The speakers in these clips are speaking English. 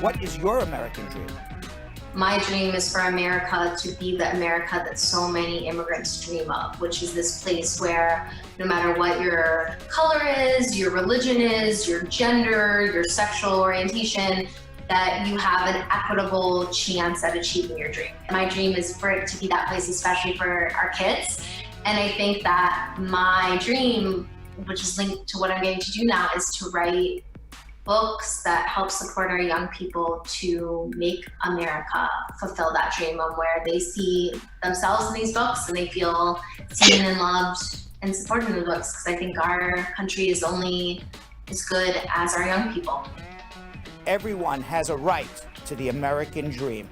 What is your American dream? My dream is for America to be the America that so many immigrants dream of, which is this place where no matter what your color is, your religion is, your gender, your sexual orientation, that you have an equitable chance at achieving your dream. My dream is for it to be that place, especially for our kids. And I think that my dream, which is linked to what I'm getting to do now, is to write books that help support our young people to make America fulfill that dream, of where they see themselves in these books and they feel seen and loved and supported in the books, because I think our country is only as good as our young people. Everyone has a right to the American dream.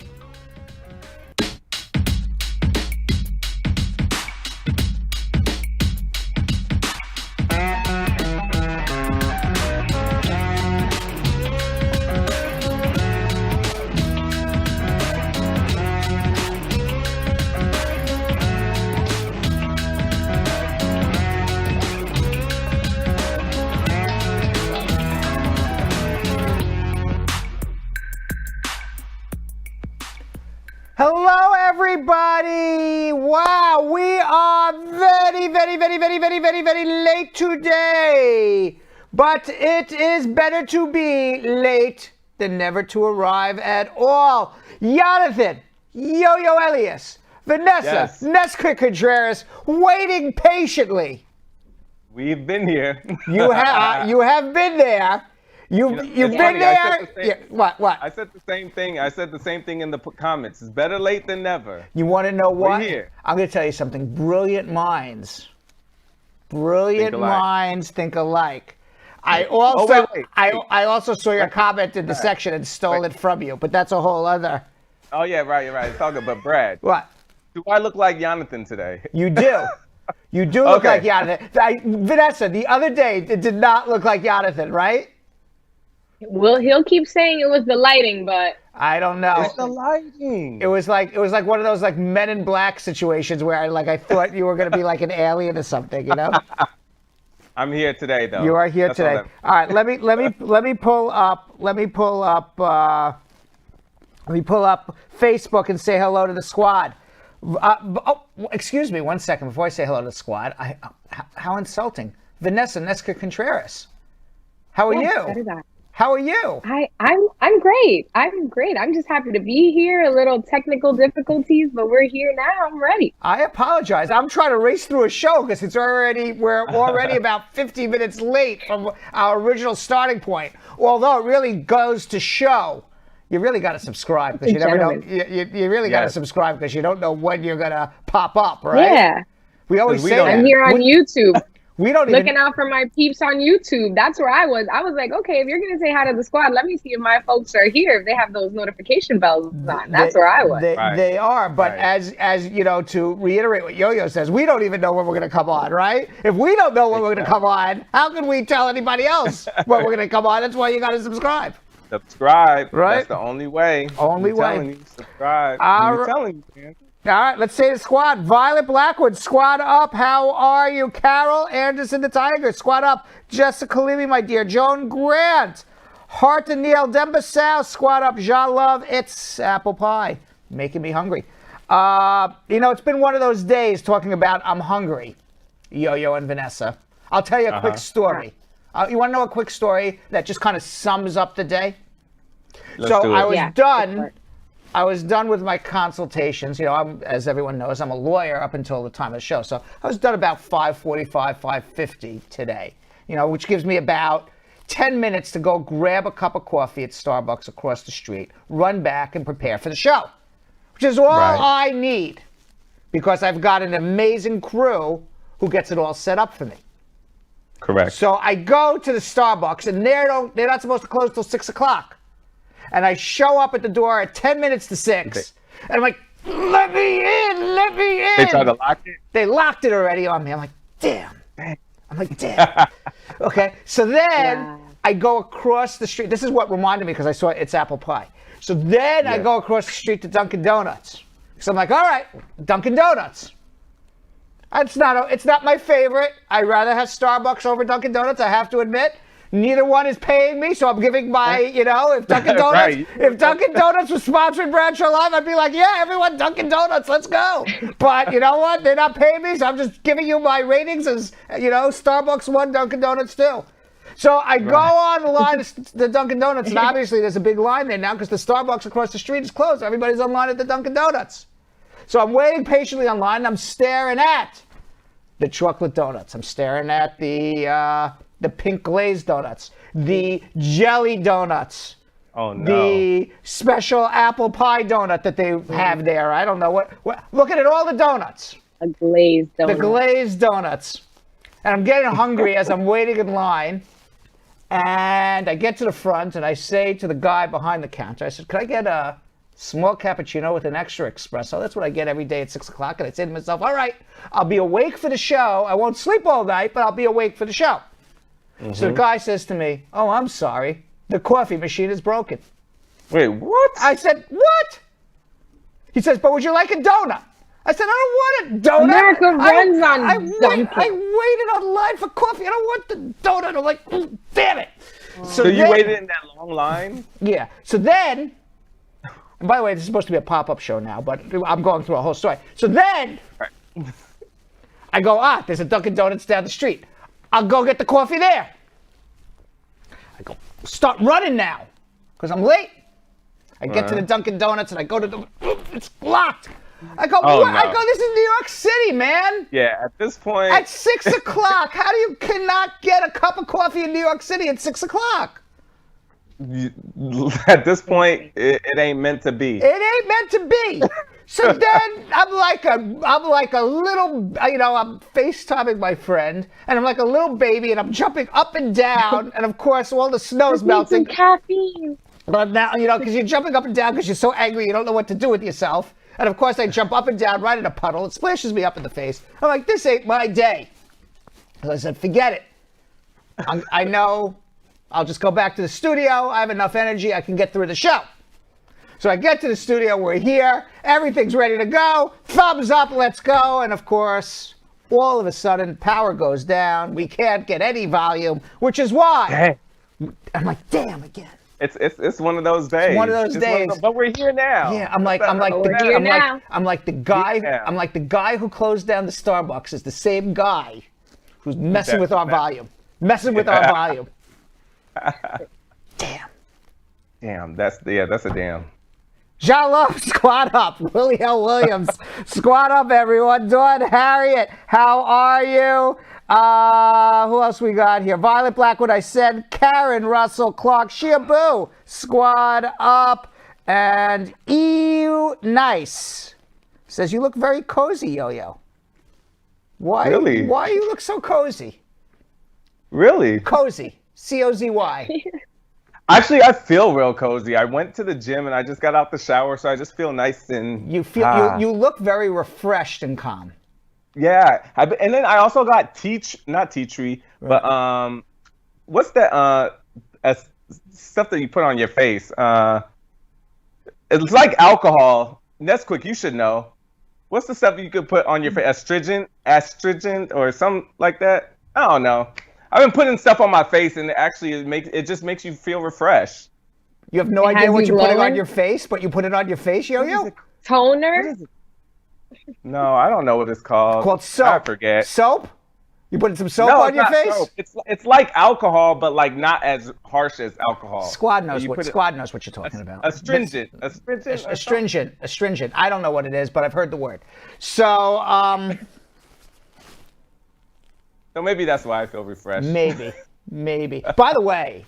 Hello, everybody. Wow, we are very late today. But it is better to be late than never to arrive at all. Jonathan, Yo-Yo Elias, Vanessa, Nesca Contreras, waiting patiently. We've been here. You have been there. You've been funny, there. What? I said the same thing. I said the same thing in the comments. It's better late than never. You want to know what? We're here. I'm going to tell you something. Brilliant minds think alike. I also, wait. I also saw your comment in the section and stole it from you, but that's a whole other. Oh yeah, right. It's all good. But Brad, What? do I look like Jonathan today? You do. You do look Okay. like Jonathan. Vanessa, the other day, it did not look like Jonathan, right? Well, he'll keep saying it was the lighting, but I don't know. It's the lighting. It was like one of those like Men in Black situations where I thought you were going to be like an alien or something, you know? I'm here today, though. You are here That's today. All right, let me pull up Facebook and say hello to the squad. Excuse me, 1 second before I say hello to the squad. How insulting, Vanessa Nesca Contreras. How are you? How are you? I'm great. I'm just happy to be here. A little technical difficulties, but we're here now. I'm ready. I apologize. I'm trying to race through a show because we're already about 50 minutes late from our original starting point. Although it really goes to show, you really got to subscribe because you never know. You really got to subscribe because you don't know when you're gonna pop up, right? Yeah. We always say that. I'm here on YouTube. We don't looking out for my peeps on YouTube. That's where I was. I was like, okay, if you're gonna say hi to the squad, let me see if my folks are here. If they have those notification bells on, that's where I was. They are, but as you know, to reiterate what Yo-Yo says, we don't even know when we're gonna come on, right? If we don't know when we're gonna come on, how can we tell anybody else when we're gonna come on? That's why you got to subscribe. Subscribe. Right? That's the only way. Only way. Telling you, subscribe. I'm telling you, man. All right, let's say the squad. Violet Blackwood, squad up. How are you? Carol Anderson, the Tiger, squad up. Jessica Levy, my dear. Joan Grant. Hart and Neil Dembasau, squad up. Jean Love, it's apple pie. Making me hungry. It's been one of those days talking about I'm hungry, Yo-Yo and Vanessa. I'll tell you a quick story. You want to know a quick story that just kind of sums up the day? Let's do it. I was done with my consultations. As everyone knows, I'm a lawyer up until the time of the show. So I was done about 5:45, 5:50 today, which gives me about 10 minutes to go grab a cup of coffee at Starbucks across the street, run back and prepare for the show, which is all I need because I've got an amazing crew who gets it all set up for me. Correct. So I go to the Starbucks and they're not supposed to close till 6 o'clock. And I show up at the door at 10 minutes to 6. And I'm like, let me in. They tried to lock it? They locked it already on me. I'm like, damn. Okay, so then I go across the street. This is what reminded me because I saw It's Apple Pie. So then I go across the street to Dunkin' Donuts. So I'm like, all right, Dunkin' Donuts. It's not my favorite. I'd rather have Starbucks over Dunkin' Donuts, I have to admit. Neither one is paying me, so I'm giving my, if Dunkin' Donuts, if Dunkin' Donuts was sponsoring Bradshaw Live, I'd be like, yeah, everyone, Dunkin' Donuts, let's go. But you know what? They're not paying me, so I'm just giving you my ratings as, Starbucks 1, Dunkin' Donuts 2. So I go on the line to the Dunkin' Donuts, and obviously there's a big line there now because the Starbucks across the street is closed. Everybody's online at the Dunkin' Donuts. So I'm waiting patiently online, and I'm staring at the chocolate donuts. I'm staring at the pink glazed donuts, the jelly donuts, the special apple pie donut that they have there. I don't know what. Looking at all the donuts. A glazed donut. The glazed donuts. And I'm getting hungry as I'm waiting in line. And I get to the front and I say to the guy behind the counter, I said, could I get a small cappuccino with an extra espresso? That's what I get every day at 6 o'clock. And I say to myself, all right, I'll be awake for the show. I won't sleep all night, but I'll be awake for the show. So the guy says to me, oh, I'm sorry. The coffee machine is broken. Wait, what? I said, what? He says, but would you like a donut? I said, I don't want a donut. America runs on Dunkin'. I waited online for coffee. I don't want the donut. I'm like, damn it. So you waited in that long line? Yeah. So then, and by the way, this is supposed to be a pop-up show now, but I'm going through a whole story. So then, I go, there's a Dunkin' Donuts down the street. I'll go get the coffee there. I go start running now because I'm late. I get to the Dunkin' Donuts and I go to it's locked. I go, what? No. I go, this is New York City, man. Yeah, at this point. At 6 o'clock. How do you cannot get a cup of coffee in New York City at 6 o'clock? At this point, it ain't meant to be. It ain't meant to be. So then I'm like a little, I'm FaceTiming my friend, and I'm like a little baby, and I'm jumping up and down, and of course all the snow's melting. Some caffeine. But now, because you're jumping up and down because you're so angry you don't know what to do with yourself. And of course I jump up and down right in a puddle. It splashes me up in the face. I'm like, this ain't my day. So I said, forget it. I know. I'll just go back to the studio. I have enough energy. I can get through the show. So I get to the studio, we're here, everything's ready to go, thumbs up, let's go, and of course, all of a sudden, power goes down, we can't get any volume, which is why I'm like, damn again. It's one of those days. It's one of those days. But we're here now. Yeah, I'm like the guy who closed down the Starbucks is the same guy who's messing with our volume. Messing with our volume. Damn. Damn, that's a damn. John Love, squat up. Willie L. Williams, squat up, everyone. Dawn Harriet, how are you? Who else we got here? Violet Blackwood, I said. Karen Russell, Clark, Shiabu, squad up. And Ew Nice says, you look very cozy, Yo-Yo. Why? Really? Why you look so cozy? Really? Cozy. C-O-Z-Y. Actually, I feel real cozy. I went to the gym and I just got out the shower, so I just feel nice and... You you look very refreshed and calm. Yeah. And then I also got not tea tree, but what's that stuff that you put on your face? It's like alcohol. That's quick. You should know. What's the stuff you could put on your face? Astringent or something like that? I don't know. I've been putting stuff on my face, and it just makes you feel refreshed. You have no idea what you're putting on your face, but you put it on your face, Yo-Yo? Toner? No, I don't know what it's called. Called soap. I forget. Soap? You putting some soap No, on it's your not face? soap. It's like alcohol, but like not as harsh as alcohol. Squad knows You what put it- Squad knows what you're talking about. Astringent. Astringent. I don't know what it is, but I've heard the word. So, So maybe that's why I feel refreshed. maybe. By the way,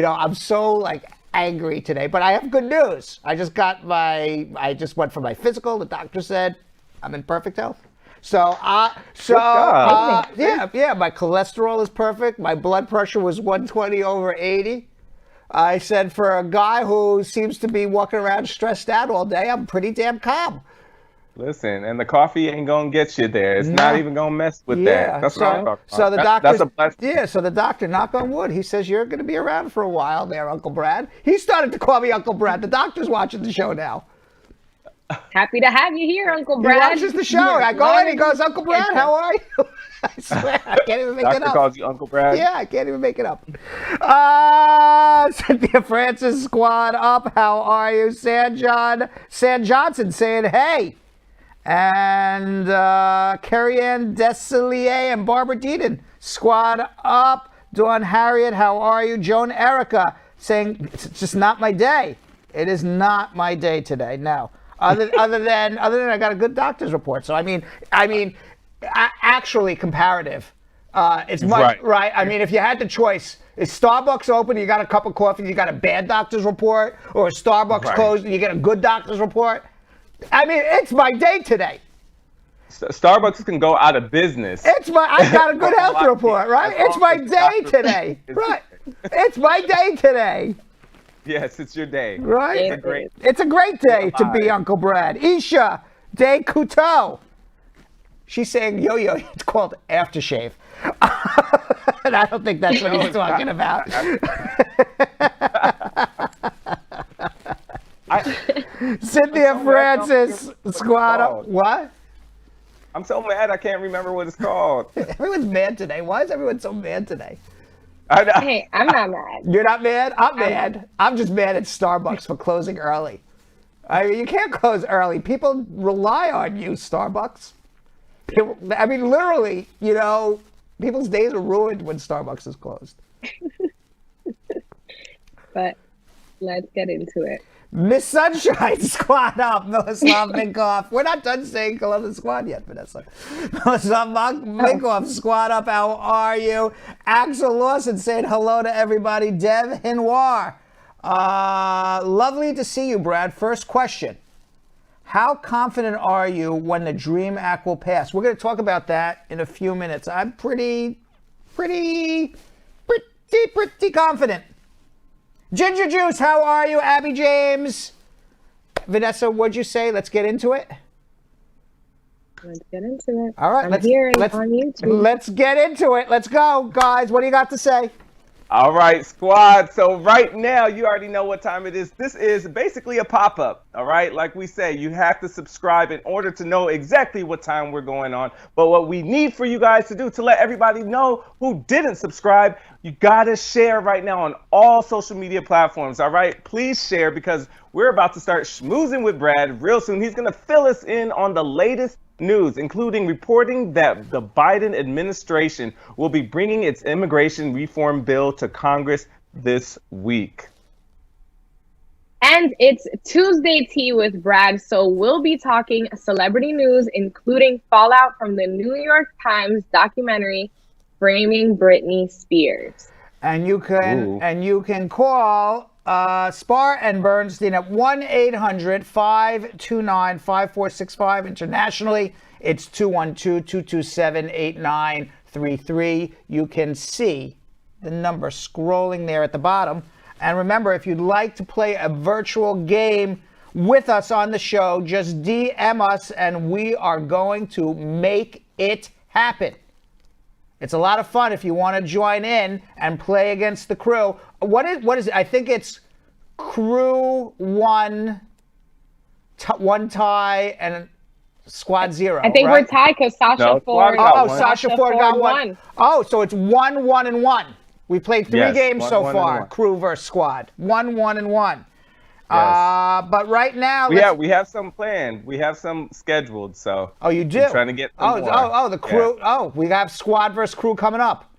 I'm so like angry today, but I have good news. I just went for my physical. The doctor said I'm in perfect health. So, my cholesterol is perfect. My blood pressure was 120/80. I said for a guy who seems to be walking around stressed out all day, I'm pretty damn calm. Listen, and the coffee ain't gonna get you there. It's not even gonna mess with that. That's what I'm talking about. So the doctor, that's a blessing. so the doctor, knock on wood, he says you're going to be around for a while there, Uncle Brad. He started to call me Uncle Brad. The doctor's watching the show now. Happy to have you here, Uncle Brad. He watches the show. I go in, he goes, Uncle Brad, how are you? I swear, I can't even make it Doctor up. calls you Uncle Brad? Yeah, I can't even make it up. Cynthia Francis, squad up. How are you? San Johnson saying, hey. And Carrie Ann Desillier and Barbara Deedon, squad up. Dawn Harriet, how are you? Joan Erica saying, it's just not my day. It is not my day today. No. Other than I got a good doctor's report. So I mean, actually comparative. It's much right. I mean, if you had the choice, is Starbucks open? You got a cup of coffee. You got a bad doctor's report, or is Starbucks closed? And you get a good doctor's report. I mean, it's my day today. Starbucks can go out of business. I got a good health report, right? It's my day today, right? It's my day today. Yes, it's your day. Right? It's a great day to be Uncle Brad. Isha De Couteau. She's saying yo-yo. It's called aftershave. And I don't think that's what he's talking about. Cynthia Francis, squad up. What? I'm so mad I can't remember what it's called. Everyone's mad today. Why is everyone so mad today? Hey, I'm not mad. You're not mad? I'm mad. I'm just mad at Starbucks for closing early. I mean, you can't close early. People rely on you, Starbucks. I mean, literally, people's days are ruined when Starbucks is closed. But let's get into it. Miss Sunshine, squad up. Miloslav Minkoff. We're not done saying hello to the squad yet, Vanessa. Miloslav Minkoff, squad up. How are you? Axel Lawson saying hello to everybody. Dev Hinwar. Lovely to see you, Brad. First question. How confident are you when the DREAM Act will pass? We're going to talk about that in a few minutes. I'm pretty confident. Ginger Juice, how are you? Abby James. Vanessa, what'd you say? Let's get into it. Let's get into it. All right, on YouTube. Let's get into it. Let's go, guys. What do you got to say? All right, squad. So right now, you already know what time it is. This is basically a pop-up, all right? Like we say, you have to subscribe in order to know exactly what time we're going on. But what we need for you guys to do to let everybody know who didn't subscribe, you got to share right now on all social media platforms, all right? Please share because we're about to start schmoozing with Brad real soon. He's going to fill us in on the latest news, including reporting that the Biden administration will be bringing its immigration reform bill to Congress this week. And it's Tuesday Tea with Brad, so we'll be talking celebrity news, including fallout from the New York Times documentary Framing Britney Spears. And you can call Spar and Bernstein at 1-800-529-5465. Internationally, it's 212-227-8933. You can see the number scrolling there at the bottom. And remember, if you'd like to play a virtual game with us on the show, just DM us and we are going to make it happen. It's a lot of fun if you want to join in and play against the crew. What is it? I think it's crew one tie, and squad zero. I think we're tied because Sasha Ford. Sasha Ford got one. Oh, so it's 1-1-1. We played three games so far. Crew versus squad. 1-1-1. But right now, We have some planned. We have some scheduled. So. Oh, you do? We're trying to get some more. The crew. Yeah. Oh, we have squad versus crew coming up.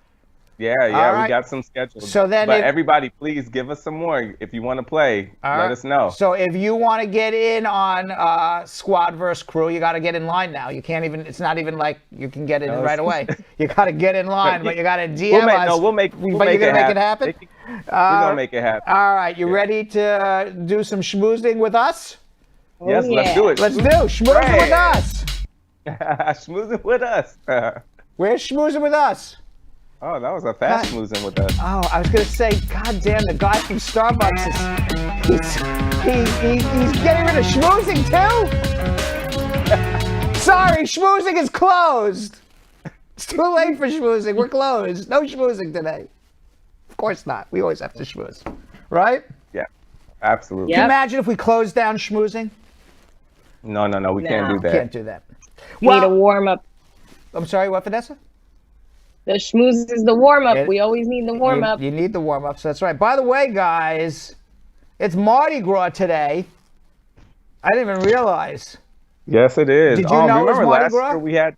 Yeah, right. we got some scheduled. So then but everybody, please give us some more. If you want to play, let us know. So if you want to get in on squad versus crew, you got to get in line now. You can't even, it's not even like you can get in right away. You got to get in line, but you got to DM us. We'll make you're going to make it happen? We're going to make it happen. All right, you ready to do some schmoozing with us? Yes, let's do it. Let's do schmoozing with us. Schmoozing with us. Where's schmoozing with us? Oh, that was a fast schmoozing with us. Oh, I was gonna say, God damn, the guy from Starbucks he's getting rid of schmoozing too. Sorry, schmoozing is closed. It's too late for schmoozing. We're closed. No schmoozing today. Of course not. We always have to schmooze, right? Yeah, absolutely. Can you imagine if we closed down schmoozing? No, we can't do that. Can't do that. We need a warm up. I'm sorry, what, Vanessa? The schmooze is the warm up. We always need the warm up. You need the warm ups. That's right. By the way, guys, it's Mardi Gras today. I didn't even realize. Yes, it is. Did you know it was remember Mardi last Gras? year we had.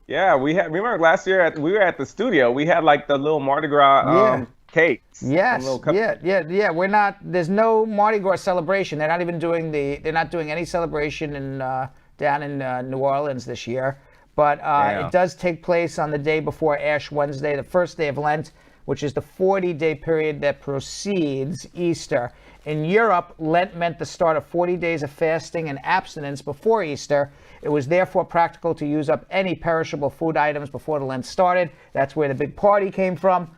Yeah, remember last year we were at the studio. We had like the little Mardi Gras cakes. Yes. Yeah. We're not. There's no Mardi Gras celebration. They're not even doing They're not doing any celebration down in New Orleans this year. But it does take place on the day before Ash Wednesday, the first day of Lent, which is the 40-day period that precedes Easter. In Europe, Lent meant the start of 40 days of fasting and abstinence before Easter. It was therefore practical to use up any perishable food items before the Lent started. That's where the big party came from.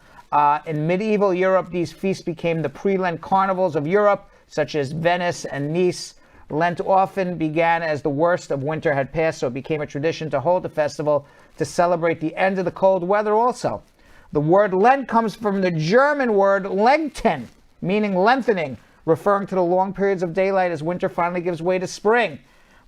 In medieval Europe, these feasts became the pre-Lent carnivals of Europe, such as Venice and Nice. Lent often began as the worst of winter had passed, so it became a tradition to hold the festival to celebrate the end of the cold weather also. The word Lent comes from the German word lengten, meaning lengthening, referring to the long periods of daylight as winter finally gives way to spring.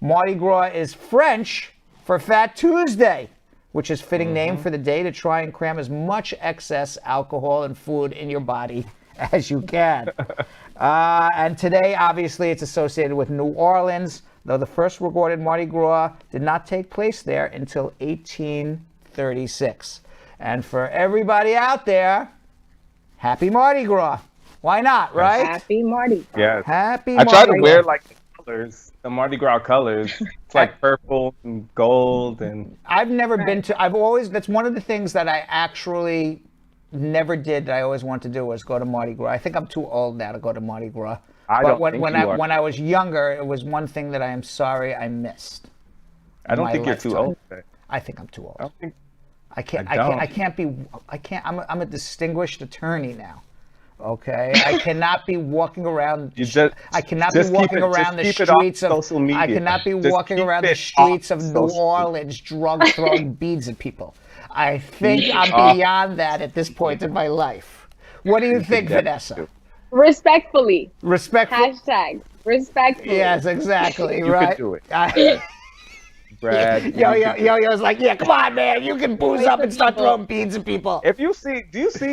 Mardi Gras is French for Fat Tuesday, which is a fitting name for the day to try and cram as much excess alcohol and food in your body as you can. And today, obviously, it's associated with New Orleans, though the first recorded Mardi Gras did not take place there until 1836. And for everybody out there, happy Mardi Gras. Why not, right? Happy Mardi Gras. Yeah. Happy I Mardi try to Gras. wear like the colors, the Mardi Gras colors. It's like purple and gold and. I've never been to. That's one of the things that I actually never did that I always wanted to do was go to Mardi Gras. I think I'm too old now to go to Mardi Gras. When I was younger, it was one thing that I am sorry I missed. I don't think you're too old. I think I'm too old. I don't think. I'm a distinguished attorney now. Okay, I cannot be walking around. I cannot be walking around the streets of social media. I cannot be walking around the streets of New Orleans, drunk, throwing beads at people. I think I'm beyond that at this point in my life. What do you think, Vanessa? Respectfully. Hashtag respectfully. Yes, exactly. You right. could do it. Brad. Yo-Yo's like, yeah, come on, man. You can booze up and start throwing beads at people. Do you see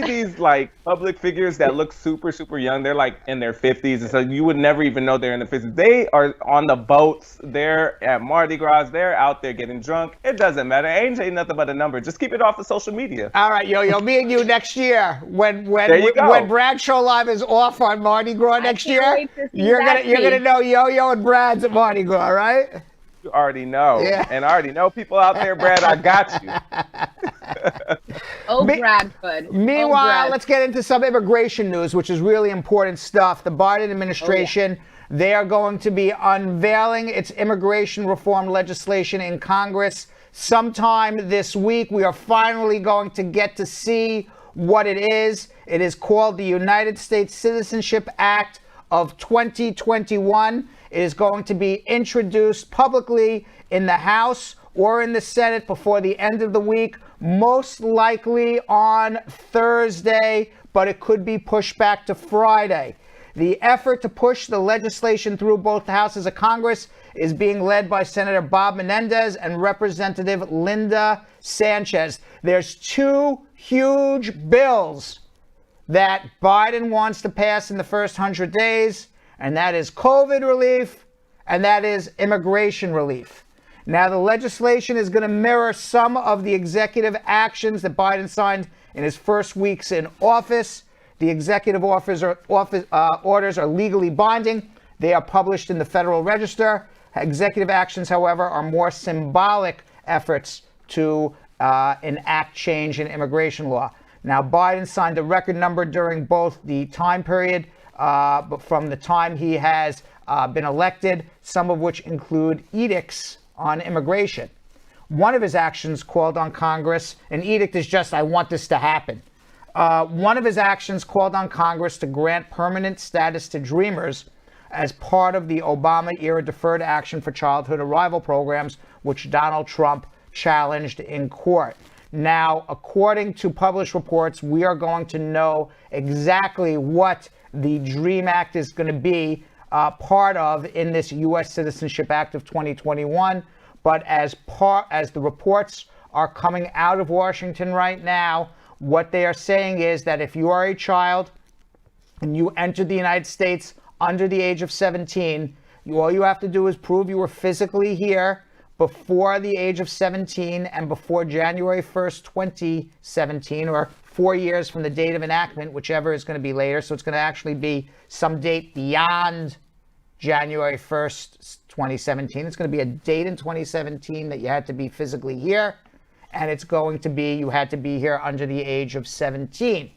these like public figures that look super, super young? They're like in their 50s, and so you would never even know they're in their 50s. They are on the boats. They're at Mardi Gras. They're out there getting drunk. It doesn't matter. Age ain't nothing but a number. Just keep it off of social media. All right, Yo-Yo, me and you next year when Brad Show Live is off on Mardi Gras next year, you're gonna know Yo-Yo and Brad's at Mardi Gras, right? You already know. Yeah. And I already know people out there, Brad. I got you. Bradford. Meanwhile, let's get into some immigration news, which is really important stuff. The Biden administration, they are going to be unveiling its immigration reform legislation in Congress sometime this week. We are finally going to get to see what it is. It is called the United States Citizenship Act of 2021. It is going to be introduced publicly in the House or in the Senate before the end of the week, most likely on Thursday, but it could be pushed back to Friday. The effort to push the legislation through both houses of Congress is being led by Senator Bob Menendez and Representative Linda Sanchez. There's two huge bills that Biden wants to pass in the first 100 days. and that is COVID relief, and that is immigration relief. Now, the legislation is going to mirror some of the executive actions that Biden signed in his first weeks in office. The executive orders are legally binding. They are published in the Federal Register. Executive actions, however, are more symbolic efforts to enact change in immigration law. Now, Biden signed a record number during both the time period, but from the time he has been elected, some of which include edicts on immigration. One of his actions called on Congress, an edict is just, I want this to happen. One of his actions called on Congress to grant permanent status to Dreamers as part of the Obama-era Deferred Action for Childhood Arrival programs, which Donald Trump challenged in court. Now, according to published reports, we are going to know exactly what the DREAM Act is going to be part of in this U.S. Citizenship Act of 2021. But as the reports are coming out of Washington right now, what they are saying is that if you are a child and you entered the United States under the age of 17, all you have to do is prove you were physically here before the age of 17 and before January 1st, 2017, or 4 years from the date of enactment, whichever is going to be later. So it's going to actually be some date beyond January 1st, 2017. It's going to be a date in 2017 that you had to be physically here, and it's going to be you had to be here under the age of 17.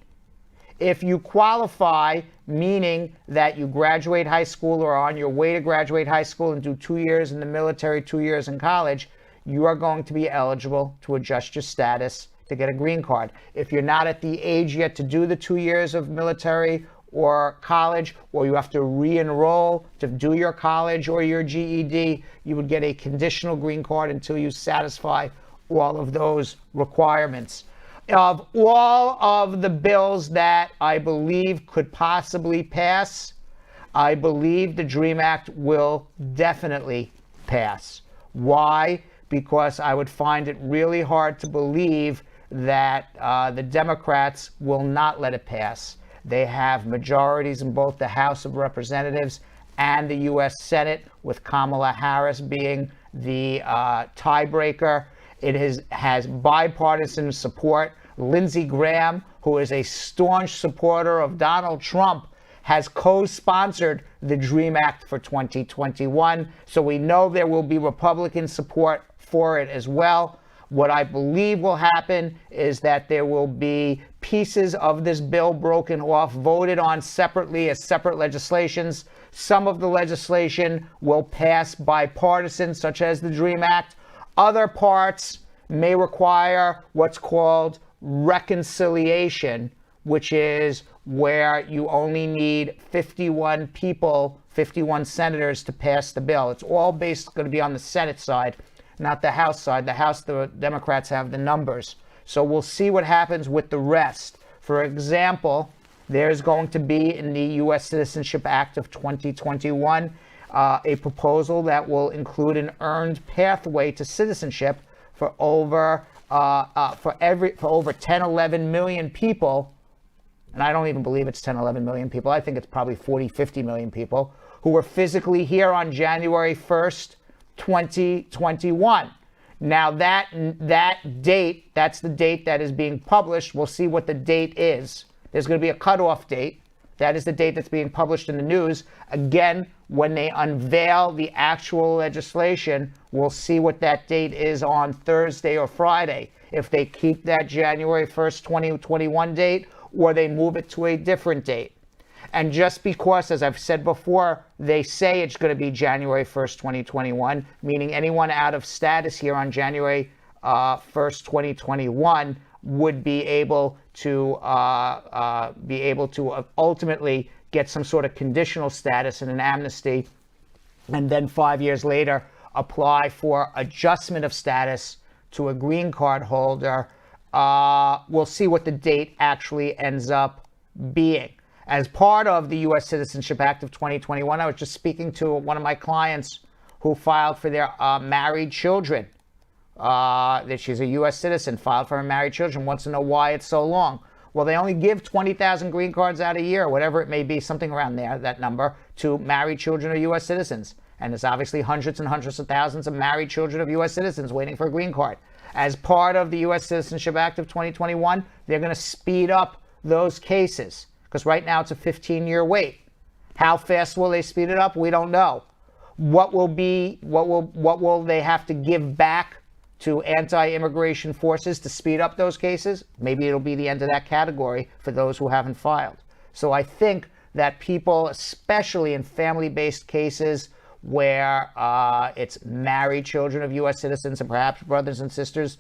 If you qualify, meaning that you graduate high school or are on your way to graduate high school and do 2 years in the military, 2 years in college, you are going to be eligible to adjust your status to get a green card. If you're not at the age yet to do the 2 years of military or college, or you have to re-enroll to do your college or your GED, you would get a conditional green card until you satisfy all of those requirements. Of all of the bills that I believe could possibly pass, I believe the DREAM Act will definitely pass. Why? Because I would find it really hard to believe that the Democrats will not let it pass. They have majorities in both the House of Representatives and the U.S. Senate, with Kamala Harris being the tiebreaker. It has bipartisan support. Lindsey Graham, who is a staunch supporter of Donald Trump, has co-sponsored the DREAM Act for 2021. So we know there will be Republican support for it as well. What I believe will happen is that there will be pieces of this bill broken off, voted on separately as separate legislations. Some of the legislation will pass bipartisan, such as the DREAM Act. Other parts may require what's called reconciliation, which is where you only need 51 people, 51 senators to pass the bill. It's all going to be on the Senate side, not the House side. The House, the Democrats have the numbers. So we'll see what happens with the rest. For example, there's going to be in the U.S. Citizenship Act of 2021 a proposal that will include an earned pathway to citizenship for over 10, 11 million people. And I don't even believe it's 10, 11 million people. I think it's probably 40, 50 million people who were physically here on January 1st, 2021. Now that date, that's the date that is being published. We'll see what the date is. There's going to be a cutoff date. That is the date that's being published in the news. Again, when they unveil the actual legislation, we'll see what that date is on Thursday or Friday. If they keep that January 1st, 2021 date, or they move it to a different date. And just because, as I've said before, they say it's going to be January 1st, 2021, meaning anyone out of status here on January 1st, 2021 would be able to ultimately get some sort of conditional status and an amnesty, and then 5 years later apply for adjustment of status to a green card holder. We'll see what the date actually ends up being. As part of the U.S. Citizenship Act of 2021, I was just speaking to one of my clients who filed for their married children. That she's a U.S. citizen, filed for her married children, wants to know why it's so long. Well, they only give 20,000 green cards out a year, whatever it may be, something around there, that number, to married children of U.S. citizens. And there's obviously hundreds and hundreds of thousands of married children of U.S. citizens waiting for a green card. As part of the U.S. Citizenship Act of 2021, they're going to speed up those cases, because right now it's a 15-year wait. How fast will they speed it up? We don't know. What will they have to give back to anti-immigration forces to speed up those cases? Maybe it'll be the end of that category for those who haven't filed. So I think that people, especially in family-based cases where it's married children of U.S. citizens and perhaps brothers and sisters,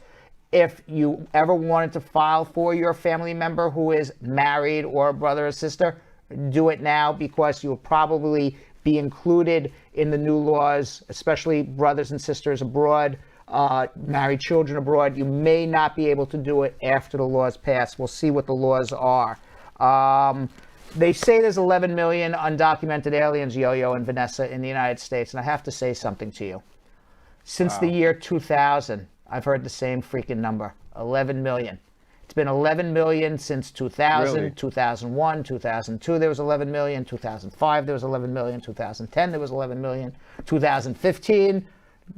if you ever wanted to file for your family member who is married or a brother or sister, do it now, because you'll probably be included in the new laws, especially brothers and sisters abroad, married children abroad. You may not be able to do it after the laws pass. We'll see what the laws are. They say there's 11 million undocumented aliens, Yo-Yo and Vanessa, in the United States. And I have to say something to you. Since the year 2000, I've heard the same freaking number, 11 million. It's been 11 million since 2000, Really? 2001, 2002, there was 11 million, 2005, there was 11 million, 2010, there was 11 million, 2015,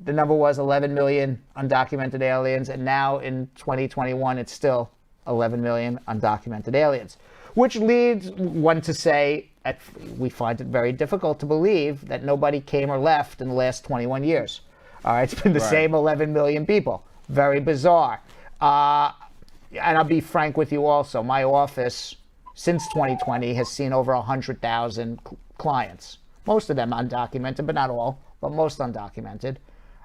the number was 11 million undocumented aliens, and now in 2021, it's still 11 million undocumented aliens, which leads one to say, we find it very difficult to believe that nobody came or left in the last 21 years. All right, it's been the same 11 million people. Very bizarre. And I'll be frank with you also, my office since 2020 has seen over 100,000 clients. Most of them undocumented, but not all, but most undocumented.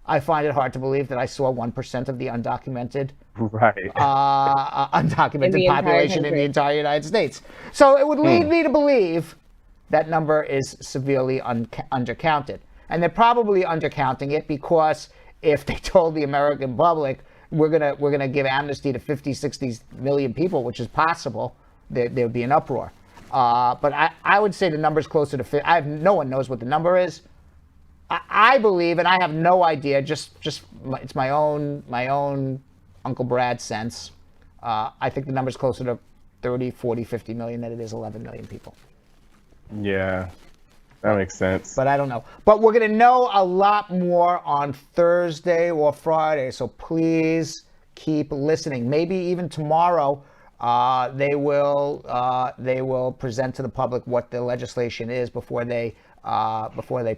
I find it hard to believe that I saw 1% of the undocumented undocumented population in the entire United States. So it would lead me to believe that number is severely undercounted. And they're probably undercounting it because if they told the American public, we're gonna give amnesty to 50, 60 million people, which is possible, there would be an uproar. But I would say the number's closer to 50. No one knows what the number is. I believe, and I have no idea, just it's my own Uncle Brad sense. I think the number's closer to 30, 40, 50 million than it is 11 million people. Yeah, that makes sense. But I don't know. But we're going to know a lot more on Thursday or Friday, so please keep listening. Maybe even tomorrow they will present to the public what the legislation is before they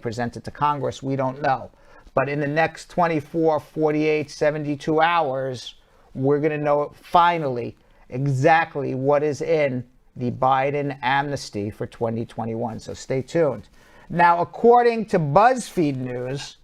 present it to Congress. We don't know. But in the next 24, 48, 72 hours, we're going to know finally exactly what is in the Biden amnesty for 2021. So stay tuned. Now, according to BuzzFeed News,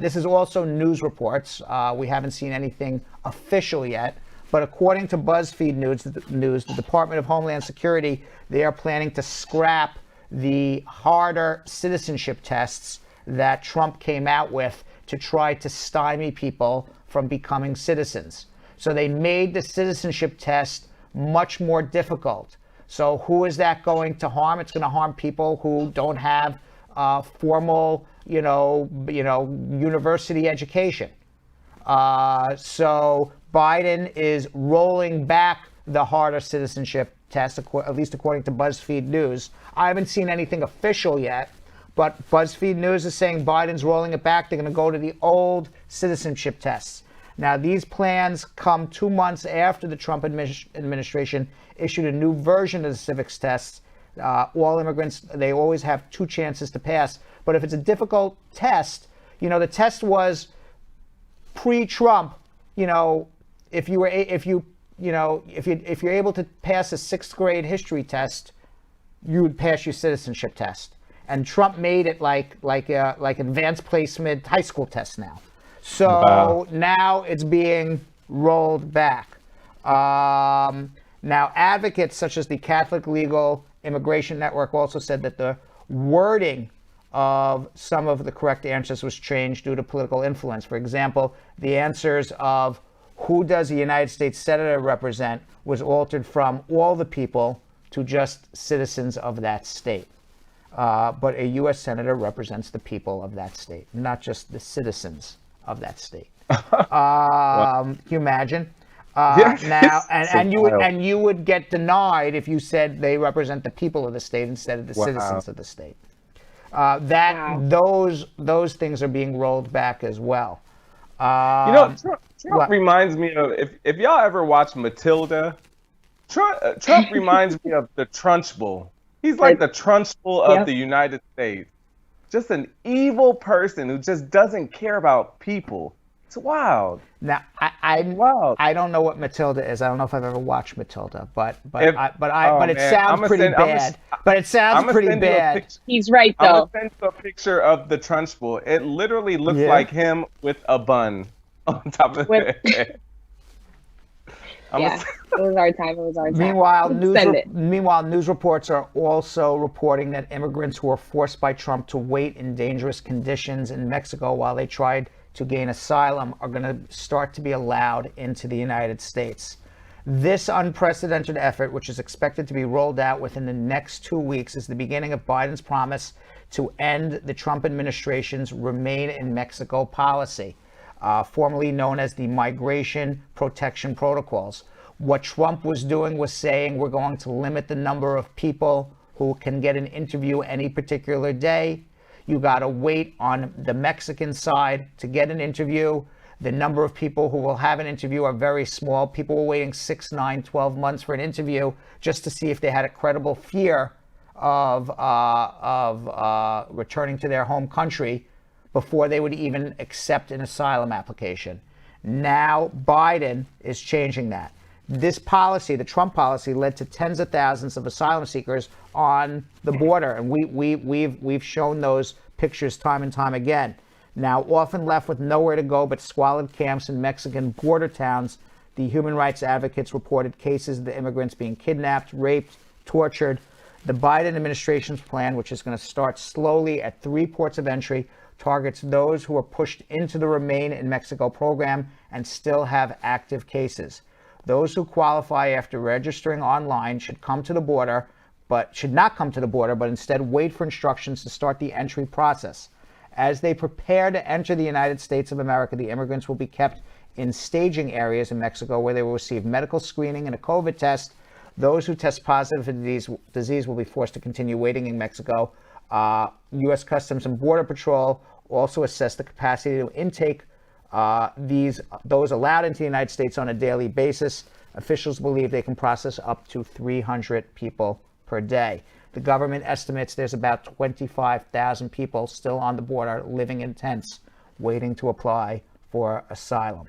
this is also news reports. We haven't seen anything official yet. But according to BuzzFeed News, the Department of Homeland Security, they are planning to scrap the harder citizenship tests that Trump came out with to try to stymie people from becoming citizens. So they made the citizenship test much more difficult. So who is that going to harm? It's going to harm people who don't have formal, university education. So Biden is rolling back the harder citizenship test, at least according to BuzzFeed News. I haven't seen anything official yet, but BuzzFeed News is saying Biden's rolling it back. They're going to go to the old citizenship tests. Now, these plans come 2 months after the Trump administration issued a new version of the civics tests. All immigrants, they always have 2 chances to pass. But if it's a difficult test, the test was pre-Trump. If you're able to pass a 6th grade history test, you would pass your citizenship test. And Trump made it like advanced placement high school test now. So now it's being rolled back. Now, advocates such as the Catholic Legal Immigration Network also said that the wording of some of the correct answers was changed due to political influence. For example, the answers of who does the United States Senator represent was altered from all the people to just citizens of that state. But a U.S. Senator represents the people of that state, not just the citizens of that state. Can you imagine? Now, and wild. you would get denied if you said they represent the people of the state instead of the Wow. citizens of the state. Wow. Those things are being rolled back as well. Trump What? reminds me of if y'all ever watch Matilda. Trump reminds me of the Trunchbull. He's like the Trunchbull of Yep. the United States. Just an evil person who just doesn't care about people. It's wild. Now, Wow. I don't know what Matilda is. I don't know if I've ever watched Matilda, but If- oh, it man, sounds I'ma pretty send- I'ma bad. s- But it sounds I'ma pretty send you a bad. picture. He's right I'm though. gonna send you a picture of the Trunchbull. It literally looks Yeah. like him with a bun on top of With- it. Yeah, it was our time. It was our time. Meanwhile, news reports are also reporting that immigrants who were forced by Trump to wait in dangerous conditions in Mexico while they tried to gain asylum are going to start to be allowed into the United States. This unprecedented effort, which is expected to be rolled out within the next 2 weeks, is the beginning of Biden's promise to end the Trump administration's Remain in Mexico policy, formerly known as the Migration Protection Protocols. What Trump was doing was saying we're going to limit the number of people who can get an interview any particular day. You got to wait on the Mexican side to get an interview. The number of people who will have an interview are very small. People were waiting 6, 9, 12 months for an interview just to see if they had a credible fear of returning to their home country before they would even accept an asylum application. Now Biden is changing that. This policy, the Trump policy, led to tens of thousands of asylum seekers on the border, and we've shown those pictures time and time again. Now, often left with nowhere to go but squalid camps in Mexican border towns, the human rights advocates reported cases of the immigrants being kidnapped, raped, tortured. The Biden administration's plan, which is going to start slowly at 3 ports of entry, targets those who are pushed into the Remain in Mexico program and still have active cases. Those who qualify after registering online should not come to the border, but instead wait for instructions to start the entry process. As they prepare to enter the United States of America, the immigrants will be kept in staging areas in Mexico where they will receive medical screening and a COVID test. Those who test positive for the disease will be forced to continue waiting in Mexico. U.S. Customs and Border Patrol also assess the capacity to intake those allowed into the United States on a daily basis. Officials believe they can process up to 300 people per day. The government estimates there's about 25,000 people still on the border living in tents waiting to apply for asylum.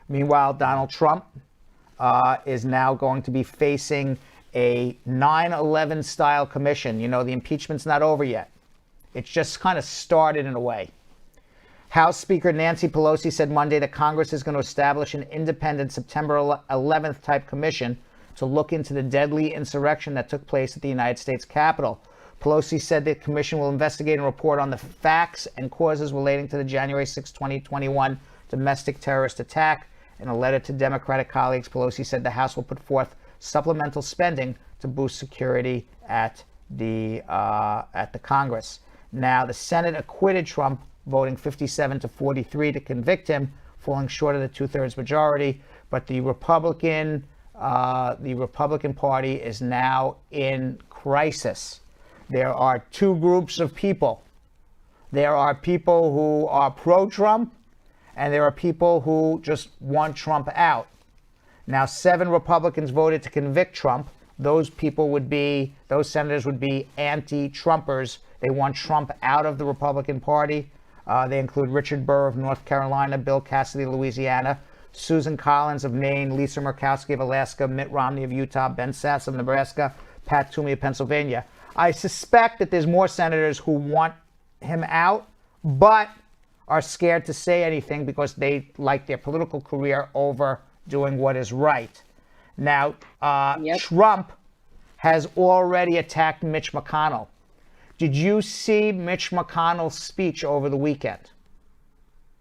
Meanwhile, Donald Trump is now going to be facing a 9/11 style commission. You know, the impeachment's not over yet. It's just kind of started in a way. House Speaker Nancy Pelosi said Monday that Congress is going to establish an independent September 11th type commission to look into the deadly insurrection that took place at the United States Capitol. Pelosi said the commission will investigate and report on the facts and causes relating to the January 6, 2021 domestic terrorist attack. In a letter to Democratic colleagues, Pelosi said the House will put forth supplemental spending to boost security at the Congress. Now, the Senate acquitted Trump, voting 57-43 to convict him, falling short of the 2/3 majority. But the Republican Party is now in crisis. There are 2 groups of people. There are people who are pro-Trump, and there are people who just want Trump out. Now, 7 Republicans voted to convict Trump. Those senators would be anti-Trumpers. They want Trump out of the Republican Party. They include Richard Burr of North Carolina, Bill Cassidy of Louisiana, Susan Collins of Maine, Lisa Murkowski of Alaska, Mitt Romney of Utah, Ben Sasse of Nebraska, Pat Toomey of Pennsylvania. I suspect that there's more senators who want him out, but are scared to say anything because they like their political career over doing what is right. Now, Trump has already attacked Mitch McConnell. Did you see Mitch McConnell's speech over the weekend?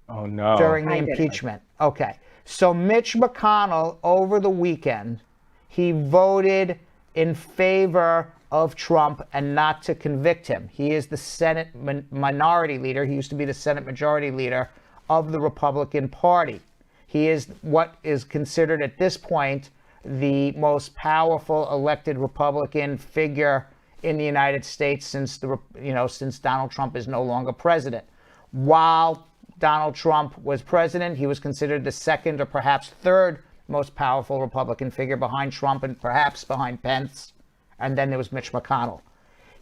Oh, no. During the impeachment. Okay. So Mitch McConnell, over the weekend, he voted in favor of Trump and not to convict him. He is the Senate minority leader. He used to be the Senate majority leader of the Republican Party. He is what is considered at this point the most powerful elected Republican figure in the United States since Donald Trump is no longer president. While Donald Trump was president, he was considered the second or perhaps third most powerful Republican figure behind Trump and perhaps behind Pence. And then there was Mitch McConnell.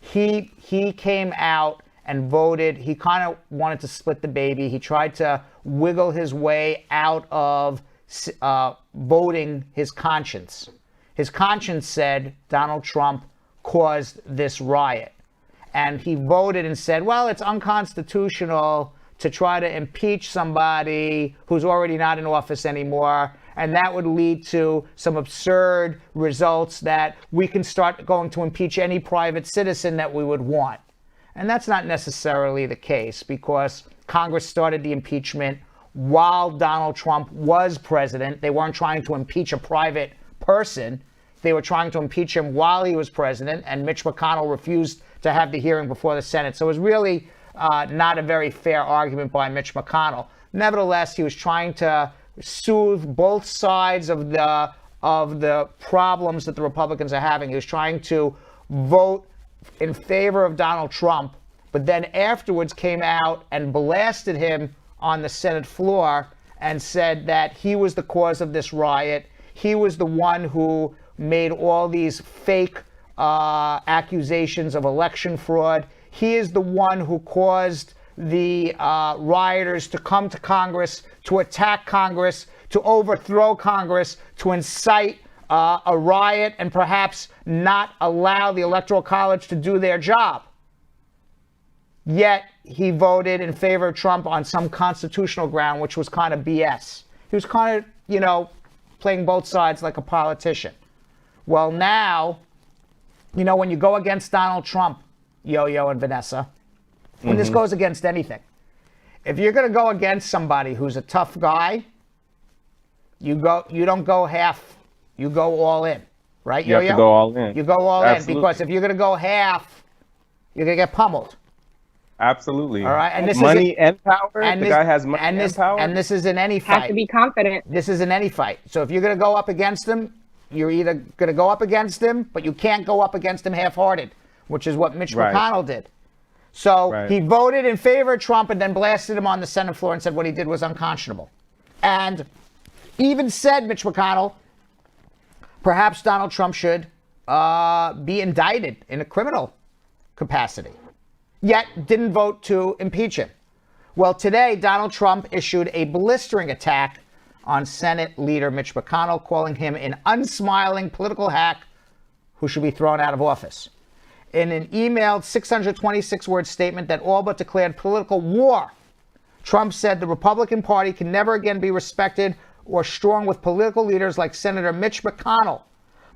He came out and voted. He kind of wanted to split the baby. He tried to wiggle his way out of voting his conscience. His conscience said Donald Trump caused this riot. And he voted and said, well, it's unconstitutional to try to impeach somebody who's already not in office anymore. And that would lead to some absurd results that we can start going to impeach any private citizen that we would want. And that's not necessarily the case, because Congress started the impeachment while Donald Trump was president. They weren't trying to impeach a private person. They were trying to impeach him while he was president, and Mitch McConnell refused to have the hearing before the Senate. So it was really not a very fair argument by Mitch McConnell. Nevertheless, he was trying to soothe both sides of the problems that the Republicans are having. He was trying to vote in favor of Donald Trump, but then afterwards came out and blasted him on the Senate floor and said that he was the cause of this riot. He was the one who made all these fake accusations of election fraud. He is the one who caused the rioters to come to Congress, to attack Congress, to overthrow Congress, to incite a riot, and perhaps not allow the Electoral College to do their job. Yet he voted in favor of Trump on some constitutional ground, which was kind of BS. He was kind of, playing both sides like a politician. Well, now, when you go against Donald Trump, Yo-Yo and Vanessa, when this goes against anything, if you're going to go against somebody who's a tough guy, you don't go half, you go all in, right? You have to go all in. You go all Absolutely. in, because if you're going to go half, you're going to get pummeled. Absolutely. All right, and this money is and power. The guy has money and power. And this is in any fight. Have to be confident. This is in any fight. So if you're going to go up against him, you're either going to go up against him, but you can't go up against him half-hearted, which is what Mitch McConnell did. So he voted in favor of Trump and then blasted him on the Senate floor and said what he did was unconscionable. And even said, Mitch McConnell, perhaps Donald Trump should be indicted in a criminal capacity, yet didn't vote to impeach him. Well, today, Donald Trump issued a blistering attack on Senate leader Mitch McConnell, calling him an unsmiling political hack who should be thrown out of office. In an emailed 626-word statement that all but declared political war, Trump said the Republican Party can never again be respected or strong with political leaders like Senator Mitch McConnell.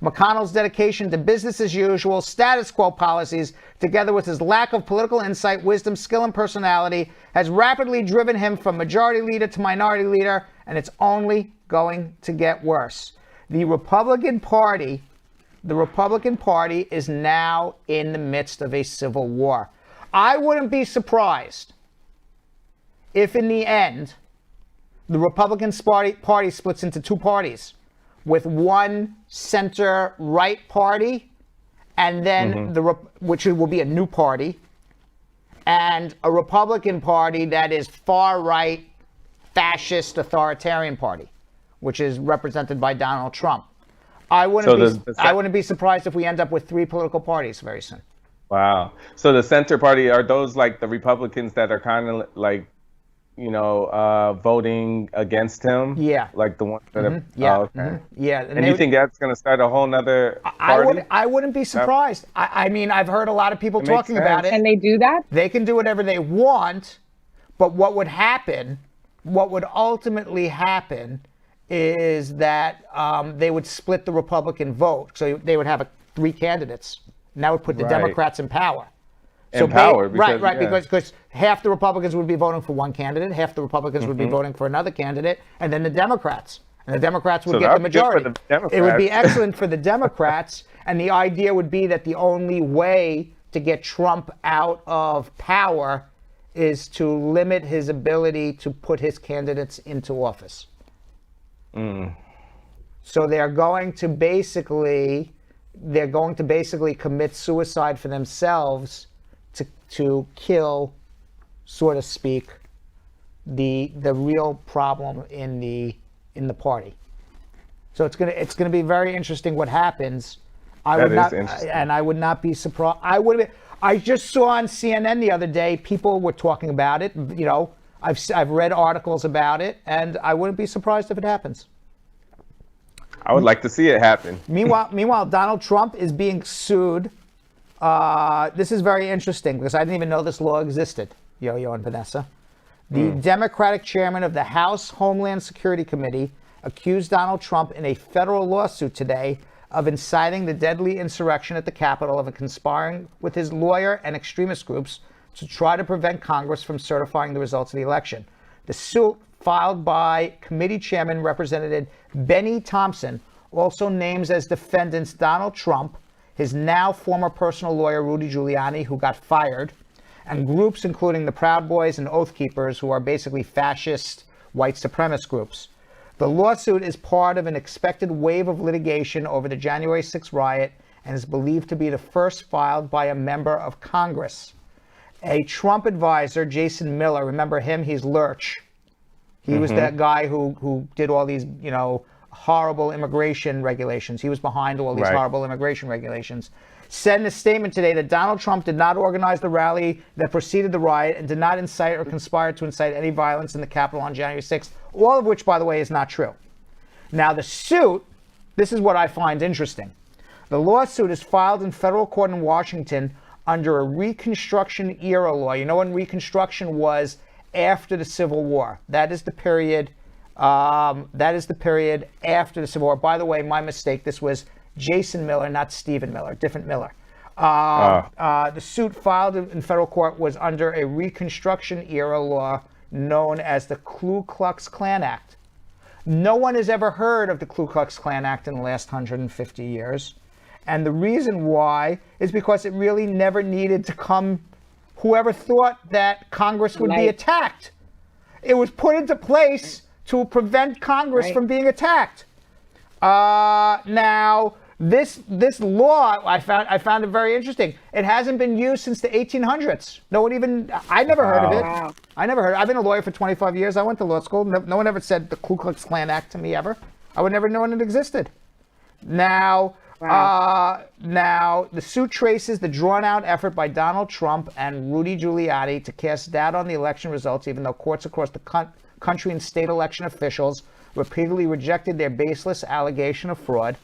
McConnell's dedication to business as usual, status quo policies, together with his lack of political insight, wisdom, skill, and personality, has rapidly driven him from majority leader to minority leader, and it's only going to get worse. The Republican Party is now in the midst of a civil war. I wouldn't be surprised if in the end the Republican Party splits into two parties, with one center-right party, and then which will be a new party, and a Republican Party that is far-right, fascist, authoritarian party, which is represented by Donald Trump. I wouldn't be surprised if we end up with three political parties very soon. Wow. So the center party, are those like the Republicans that are kind of like, voting against him? Yeah. Like the ones that are, yeah. Okay. Yeah. And you think that's going to start a whole nother party? I wouldn't be surprised. I mean, I've heard a lot of people talking about it. Can they do that? They can do whatever they want, but what would ultimately happen is that they would split the Republican vote. So they would have three candidates. And that would put the Democrats in power. Because half the Republicans would be voting for one candidate, half the Republicans would be voting for another candidate, and then the Democrats. And the Democrats would get the majority. It would be excellent for the Democrats, and the idea would be that the only way to get Trump out of power is to limit his ability to put his candidates into office. So they're going to basically commit suicide for themselves to kill, so to speak, the real problem in the party. So it's gonna be very interesting what happens. I would not be surprised. I just saw on CNN the other day, people were talking about it. You know, I've read articles about it, and I wouldn't be surprised if it happens. I would like to see it happen. Meanwhile, Donald Trump is being sued. This is very interesting because I didn't even know this law existed, Yo-Yo and Vanessa. The Democratic chairman of the House Homeland Security Committee accused Donald Trump in a federal lawsuit today of inciting the deadly insurrection at the Capitol and conspiring with his lawyer and extremist groups to try to prevent Congress from certifying the results of the election. The suit, filed by committee chairman Representative Benny Thompson, also names as defendants Donald Trump, his now former personal lawyer Rudy Giuliani, who got fired, and groups including the Proud Boys and Oath Keepers, who are basically fascist white supremacist groups. The lawsuit is part of an expected wave of litigation over the January 6th riot and is believed to be the first filed by a member of Congress. A Trump advisor, Jason Miller, remember him? He's Lurch. He was that guy who did all these, horrible immigration regulations. He was behind all these horrible immigration regulations. Said in a statement today that Donald Trump did not organize the rally that preceded the riot and did not incite or conspire to incite any violence in the Capitol on January 6th, all of which, by the way, is not true. Now, the suit, this is what I find interesting. The lawsuit is filed in federal court in Washington under a Reconstruction era law. You know when Reconstruction was after the Civil War. That is the period. That is the period after the Civil War. By the way, my mistake. This was Jason Miller, not Stephen Miller. Different Miller. The suit filed in federal court was under a Reconstruction era law known as the Ku Klux Klan Act. No one has ever heard of the Ku Klux Klan Act in the last 150 years. And the reason why is because it really never needed to come. Whoever thought that Congress would be attacked. It was put into place to prevent Congress from being attacked. Now, this law, I found it very interesting. It hasn't been used since the 1800s. No one even, I never heard of it. Wow. I never heard. I've been a lawyer for 25 years. I went to law school. No one ever said the Ku Klux Klan Act to me ever. I would never know it existed. Now, the suit traces the drawn-out effort by Donald Trump and Rudy Giuliani to cast doubt on the election results, even though courts across the country and state election officials repeatedly rejected their baseless allegation of fraud.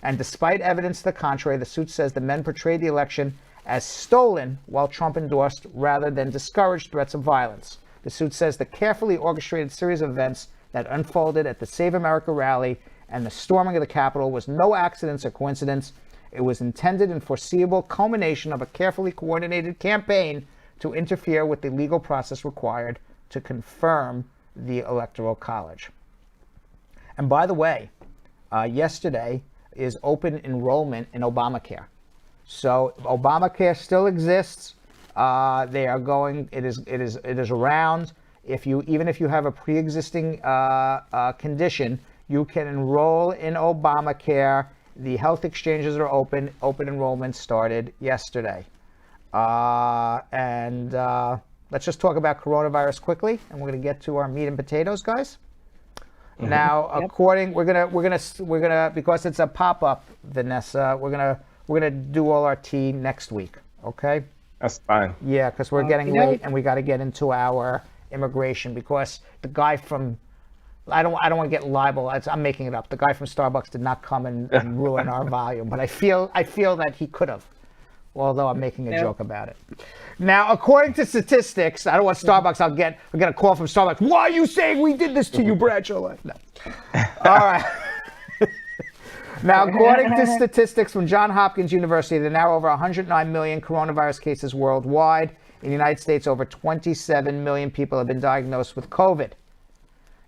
And despite evidence to the contrary, the suit says the men portrayed the election as stolen, while Trump endorsed rather than discouraged threats of violence. The suit says the carefully orchestrated series of events that unfolded at the Save America rally and the storming of the Capitol was no accident or coincidence. It was intended and foreseeable culmination of a carefully coordinated campaign to interfere with the legal process required to confirm the Electoral College. And by the way, yesterday is open enrollment in Obamacare. So Obamacare still exists. They are going. It is around. Even if you have a pre-existing condition, you can enroll in Obamacare. The health exchanges are open. Open enrollment started yesterday. Let's just talk about coronavirus quickly, and we're going to get to our meat and potatoes, guys. Mm-hmm. Now, we're gonna because it's a pop-up, Vanessa. We're gonna do all our tea next week. Okay. That's fine. Yeah, because we're getting late, and we got to get into our immigration because the guy from I don't want to get libel. I'm making it up. The guy from Starbucks did not come and ruin our volume, but I feel that he could have. Although I'm making a joke about it. Now, according to statistics, I don't want Starbucks. I'll get a call from Starbucks. Why are you saying we did this to you, Bradshaw? No. All right. Now, according to statistics from Johns Hopkins University, there are now over 109 million coronavirus cases worldwide. In the United States, over 27 million people have been diagnosed with COVID.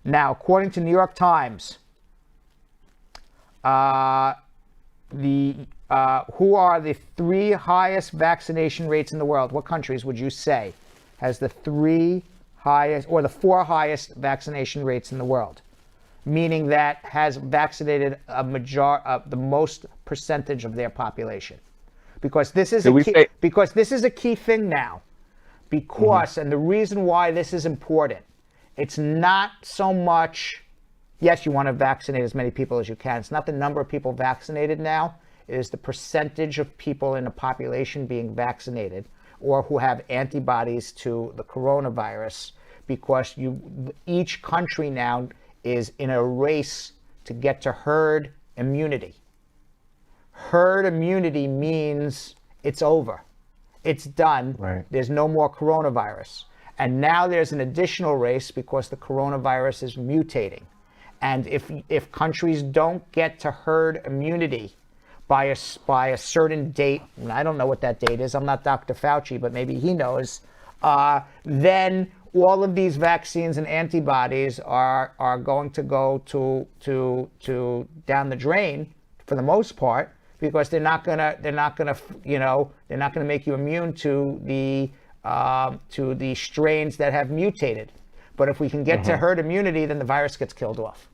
Now, according to New York Times, who are the three highest vaccination rates in the world? What countries would you say has the three highest or the four highest vaccination rates in the world? meaning that has vaccinated the most percentage of their population. Because this is because this is a key thing now. Because and the reason why this is important, it's not so much, yes, you want to vaccinate as many people as you can. It's not the number of people vaccinated now. It is the percentage of people in the population being vaccinated or who have antibodies to the coronavirus, because each country now is in a race to get to herd immunity. Herd immunity means it's over. It's done. Right. There's no more coronavirus. And now there's an additional race because the coronavirus is mutating. And if countries don't get to herd immunity by a certain date, and I don't know what that date is, I'm not Dr. Fauci, but maybe he knows, then all of these vaccines and antibodies are going to go to down the drain for the most part, because they're not gonna make you immune to the strains that have mutated. But if we can get to herd immunity, then the virus gets killed off,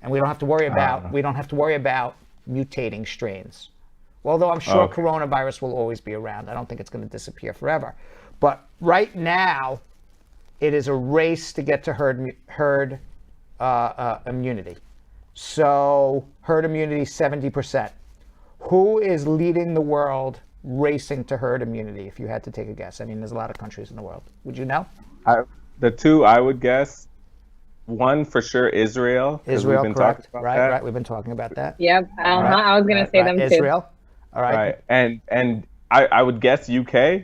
and we don't have to worry about mutating strains. Although I'm sure coronavirus will always be around. I don't think it's going to disappear forever. But right now, it is a race to get to herd immunity. So herd immunity, 70%. Who is leading the world racing to herd immunity, if you had to take a guess? I mean, there's a lot of countries in the world. Would you know? The two I would guess, one for sure, Israel. Israel, we've been correct. talking about Right, that. right. We've been talking about that. Yep. I was going to say them too. Israel. All right. Right. And I would guess UK.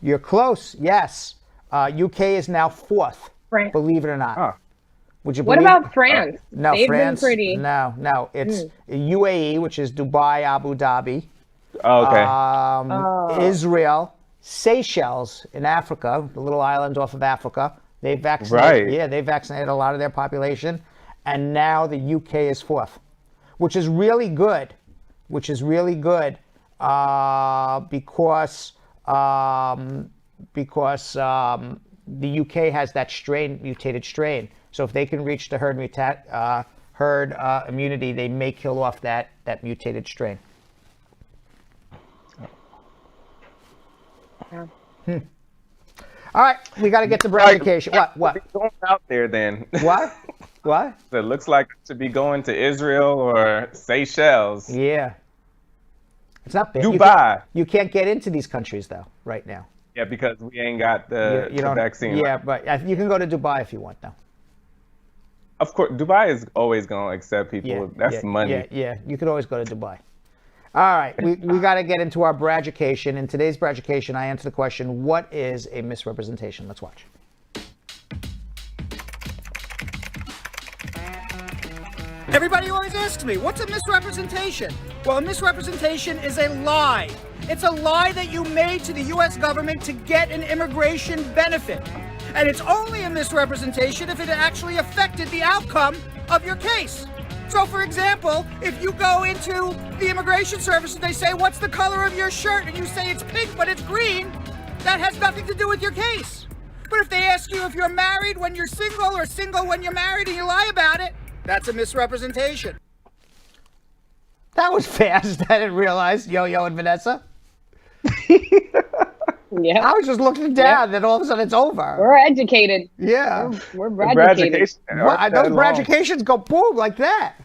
You're close. Yes. UK is now 4th. France. Believe it or not. Huh. Would you What believe about France? No, They've France. been pretty. No. It's UAE, which is Dubai, Abu Dhabi. Oh, okay. Israel, Seychelles in Africa, the little island off of Africa. They vaccinated. Right. Yeah, they vaccinated a lot of their population, and now the UK is 4th, which is really good. Because the UK has that mutated strain. So if they can reach the herd immunity, they may kill off that mutated strain. Yeah. All right, we got to get to verification. What? Going out there then. What? So it looks like I should be going to Israel or Seychelles. Yeah. It's not big. Dubai. You can't get into these countries though right now. Yeah, because we ain't got the vaccine. Yeah, but you can go to Dubai if you want though. Of course, Dubai is always going to accept people. That's money. Yeah. You could always go to Dubai. All right, we got to get into our braducation. In today's braducation, I answer the question, what is a misrepresentation? Let's watch. Everybody always asks me, what's a misrepresentation? Well, a misrepresentation is a lie. It's a lie that you made to the U.S. government to get an immigration benefit. And it's only a misrepresentation if it actually affected the outcome of your case. So, for example, if you go into the immigration service and they say, what's the color of your shirt? And you say it's pink, but it's green, that has nothing to do with your case. But if they ask you if you're married when you're single or single when you're married and you lie about it, that's a misrepresentation. That was fast. I didn't realize, Yo-Yo and Vanessa. Yeah. I was just looking down, and all of a sudden it's over. We're educated. Yeah. We're braducated. Those braducations go boom like that.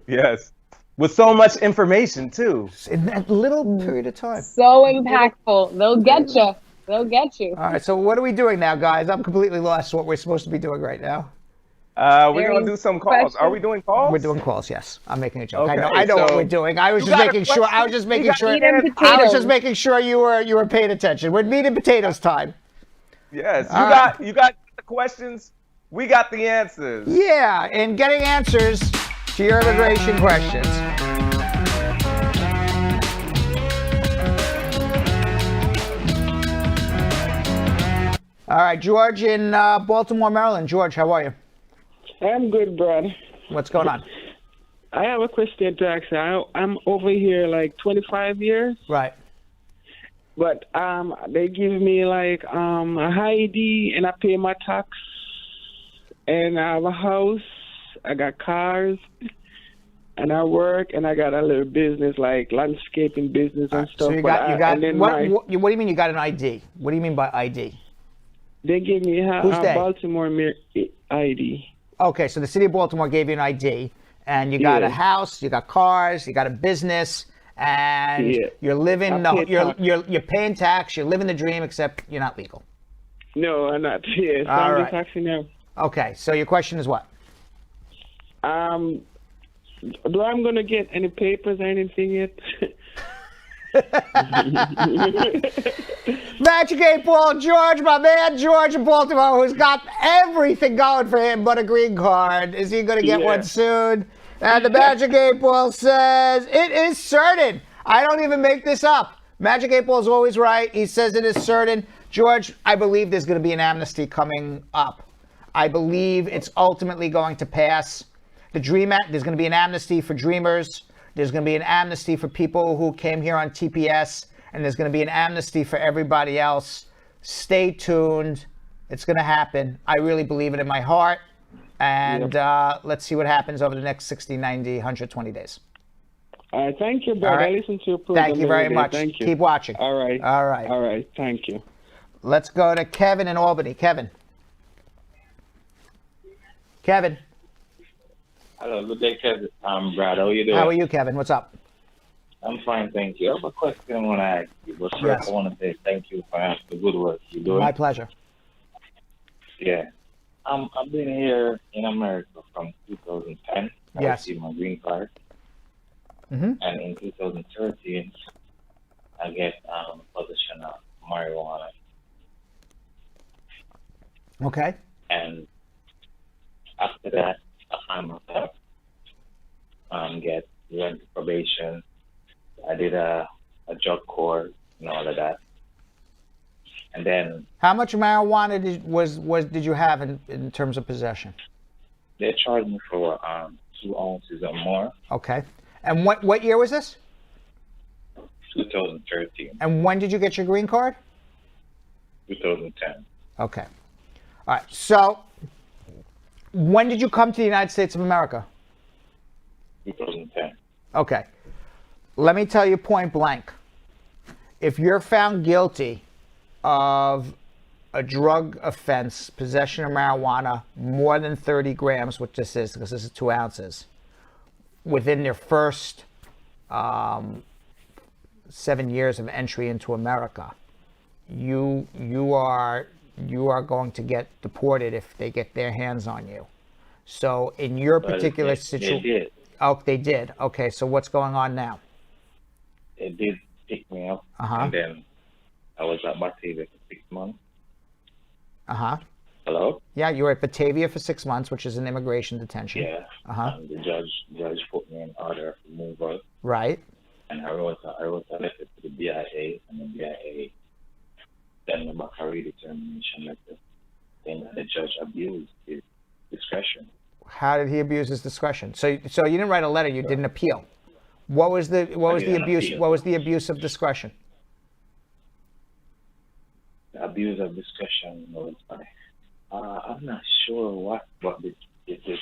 Yes. With so much information, too. In that little period of time. So impactful. They'll get you. All right, so what are we doing now, guys? I'm completely lost what we're supposed to be doing right now. We're going to do some calls. Are we doing calls? We're doing calls, yes. I'm making a joke. Okay, I know what we're doing. I was just making sure. I was just making sure you were paying attention. We're meat and potatoes time. Yes. You got the questions. We got the answers. Yeah, and getting answers to your immigration questions. All right, George in Baltimore, Maryland. George, how are you? I'm good, Brad. What's going on? I have a question to ask you. I'm over here like 25 years. Right. But they give me like a ID and I pay my tax and I have a house I got cars, and I work, and I got a little business like landscaping business and stuff. So you got and then what do you mean you got an ID? What do you mean by ID? they gave me a Who's they? Baltimore ID. Okay, so the city of Baltimore gave you an ID, and you got a Yeah. house, you got cars, you got a business, and Yeah. you're living. I pay tax. You're paying tax. You're living the dream, except you're not legal. No, I'm not. Yes, All I'm right. just taxi now. Okay, so your question is what? Do I'm gonna get any papers or anything yet? Magic 8 Ball George, my man George in Baltimore, who's got everything going for him but a green card. Is he going to get Yeah. one soon? And the Magic 8 Ball says, it is certain. I don't even make this up. Magic 8 Ball is always right. He says it is certain. George, I believe there's going to be an amnesty coming up. I believe it's ultimately going to pass. There's going to be an amnesty for dreamers. There's going to be an amnesty for people who came here on TPS, and there's going to be an amnesty for everybody else. Stay tuned. It's going to happen. I really believe it in my heart. And let's see what happens over the next 60, 90, 120 days. All right, thank you, brother. All right. I listen to your program. Thank you very every day. much. Thank you. Keep watching. All right. All right. All right. Thank you. Let's go to Kevin in Albany. Kevin. Hello, good day, Kevin. Brad. How are you doing? How are you, Kevin? What's up? I'm fine, thank you. I have a question I want to ask you, but first Yes. I want to say thank you for the good work you're doing. My pleasure. Yeah. I've been here in America from 2010. I Yes. received my green card. Mm-hmm. And in 2013, I get possession of marijuana. Okay. And after that, I find myself get went to probation. I did a drug course and all of that. And then How much marijuana did you have in terms of possession? they charged me for 2 ounces or more. Okay. And what year was this? 2013, And when did you get your green card? 2010. Okay. All right. So when did you come to the United States of America? 2010. Okay. Let me tell you point blank. If you're found guilty of a drug offense, possession of marijuana, more than 30 grams, which this is, because this is 2 ounces, within your first 7 years of entry into America, you are going to get deported if they get their hands on you. So in your particular They situation, did. oh, they did. Okay, so what's going on now? They did pick me up. Uh-huh. And then I was at Batavia for 6 months. Uh-huh. Hello? Yeah, you were at Batavia for 6 months, which is an immigration detention. Yeah. Uh-huh. And the judge put me in order for removal. Right. And I wrote a letter to the BIA, and the BIA sent me back a redetermination letter saying that the judge abused his discretion. How did he abuse his discretion? So you didn't write a letter, you didn't appeal. What was the didn't abuse? appeal. What was the abuse of discretion? The abuse of discretion was I'm not sure what the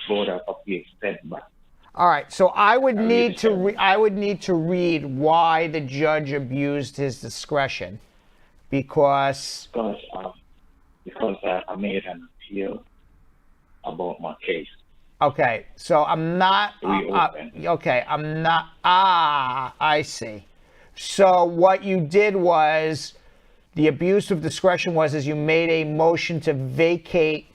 board of appeals said, but All right, so I would I need read to it. I would need to read why the judge abused his discretion, because because I made an appeal about my case. okay, so I'm not Reopen. okay, I'm not I see. So what you did was the abuse of discretion is you made a motion to vacate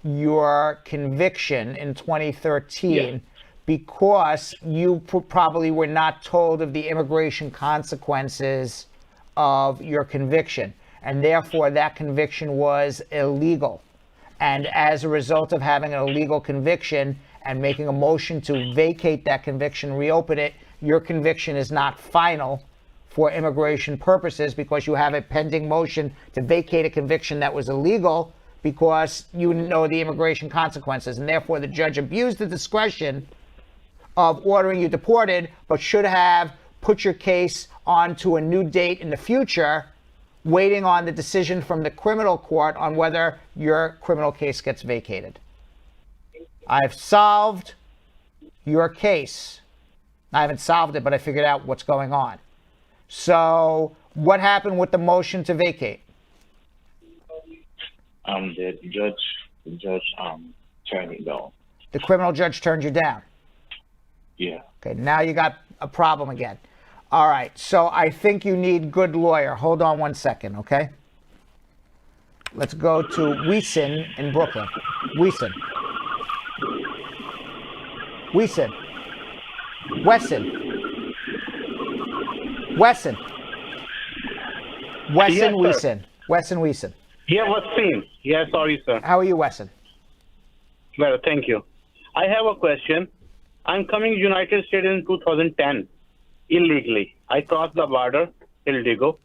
your conviction in 2013. Yeah. Because you probably were not told of the immigration consequences of your conviction, and therefore that conviction was illegal. And as a result of having an illegal conviction and making a motion to vacate that conviction, reopen it, your conviction is not final for immigration purposes because you have a pending motion to vacate a conviction that was illegal because you know the immigration consequences. And therefore the judge abused the discretion of ordering you deported, but should have put your case onto a new date in the future, waiting on the decision from the criminal court on whether your criminal case gets vacated. I've solved your case. I haven't solved it, but I figured out what's going on. So what happened with the motion to vacate? The judge turned it down. The criminal judge turned you down. Yeah. Okay, now you got a problem again. All right, so I think you need good lawyer. Hold on one second, okay? Let's go to Weeson in Brooklyn. Weeson. Wesson. Wesson. Yes, Weeson. Wesson Weeson. Yeah, Wasim. Yeah, sorry, sir. How are you, Wesson? Well, thank you. I have a question. I'm coming to United States in 2010 illegally. I crossed the border, illegal,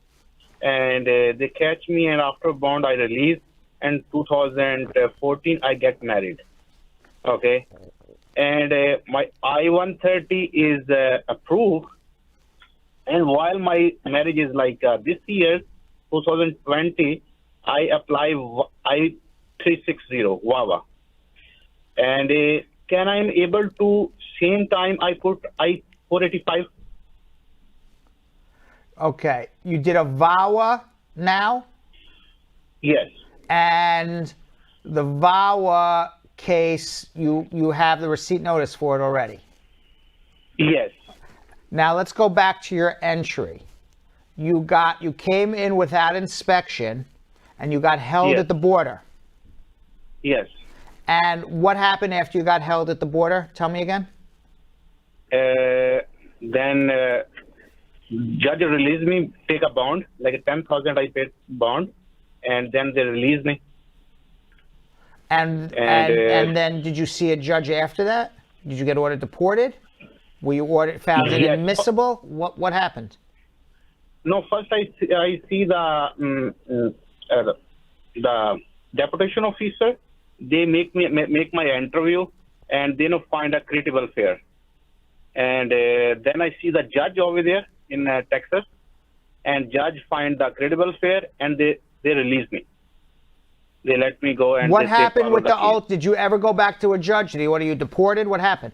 and they catch me, and after bond I release. And 2014 I get married. Okay, and my I-130 is approved. And while my marriage is like this year, 2020, I apply I-360 VAWA. And can I be able to same time I put I-485? Okay, you did a VAWA now? Yes. And the VAWA case, you have the receipt notice for it already? Yes. Now let's go back to your entry. You came in without inspection, and you got held Yes. at the border. Yes. And what happened after you got held at the border? Tell me again. Then judge released me, take a bond, like a 10,000 I paid bond, and then they released me. And then did you see a judge after that? Did you get ordered deported? Were you found Yes. inadmissible? What happened? No, first I see the deportation officer. They make my interview, and they find a credible fear. And then I see the judge over there in Texas, and judge find the credible fear, and they release me. They let me go. And What they happened follow with the case. oath? Did you ever go back to a judge? Did he order you deported? What happened?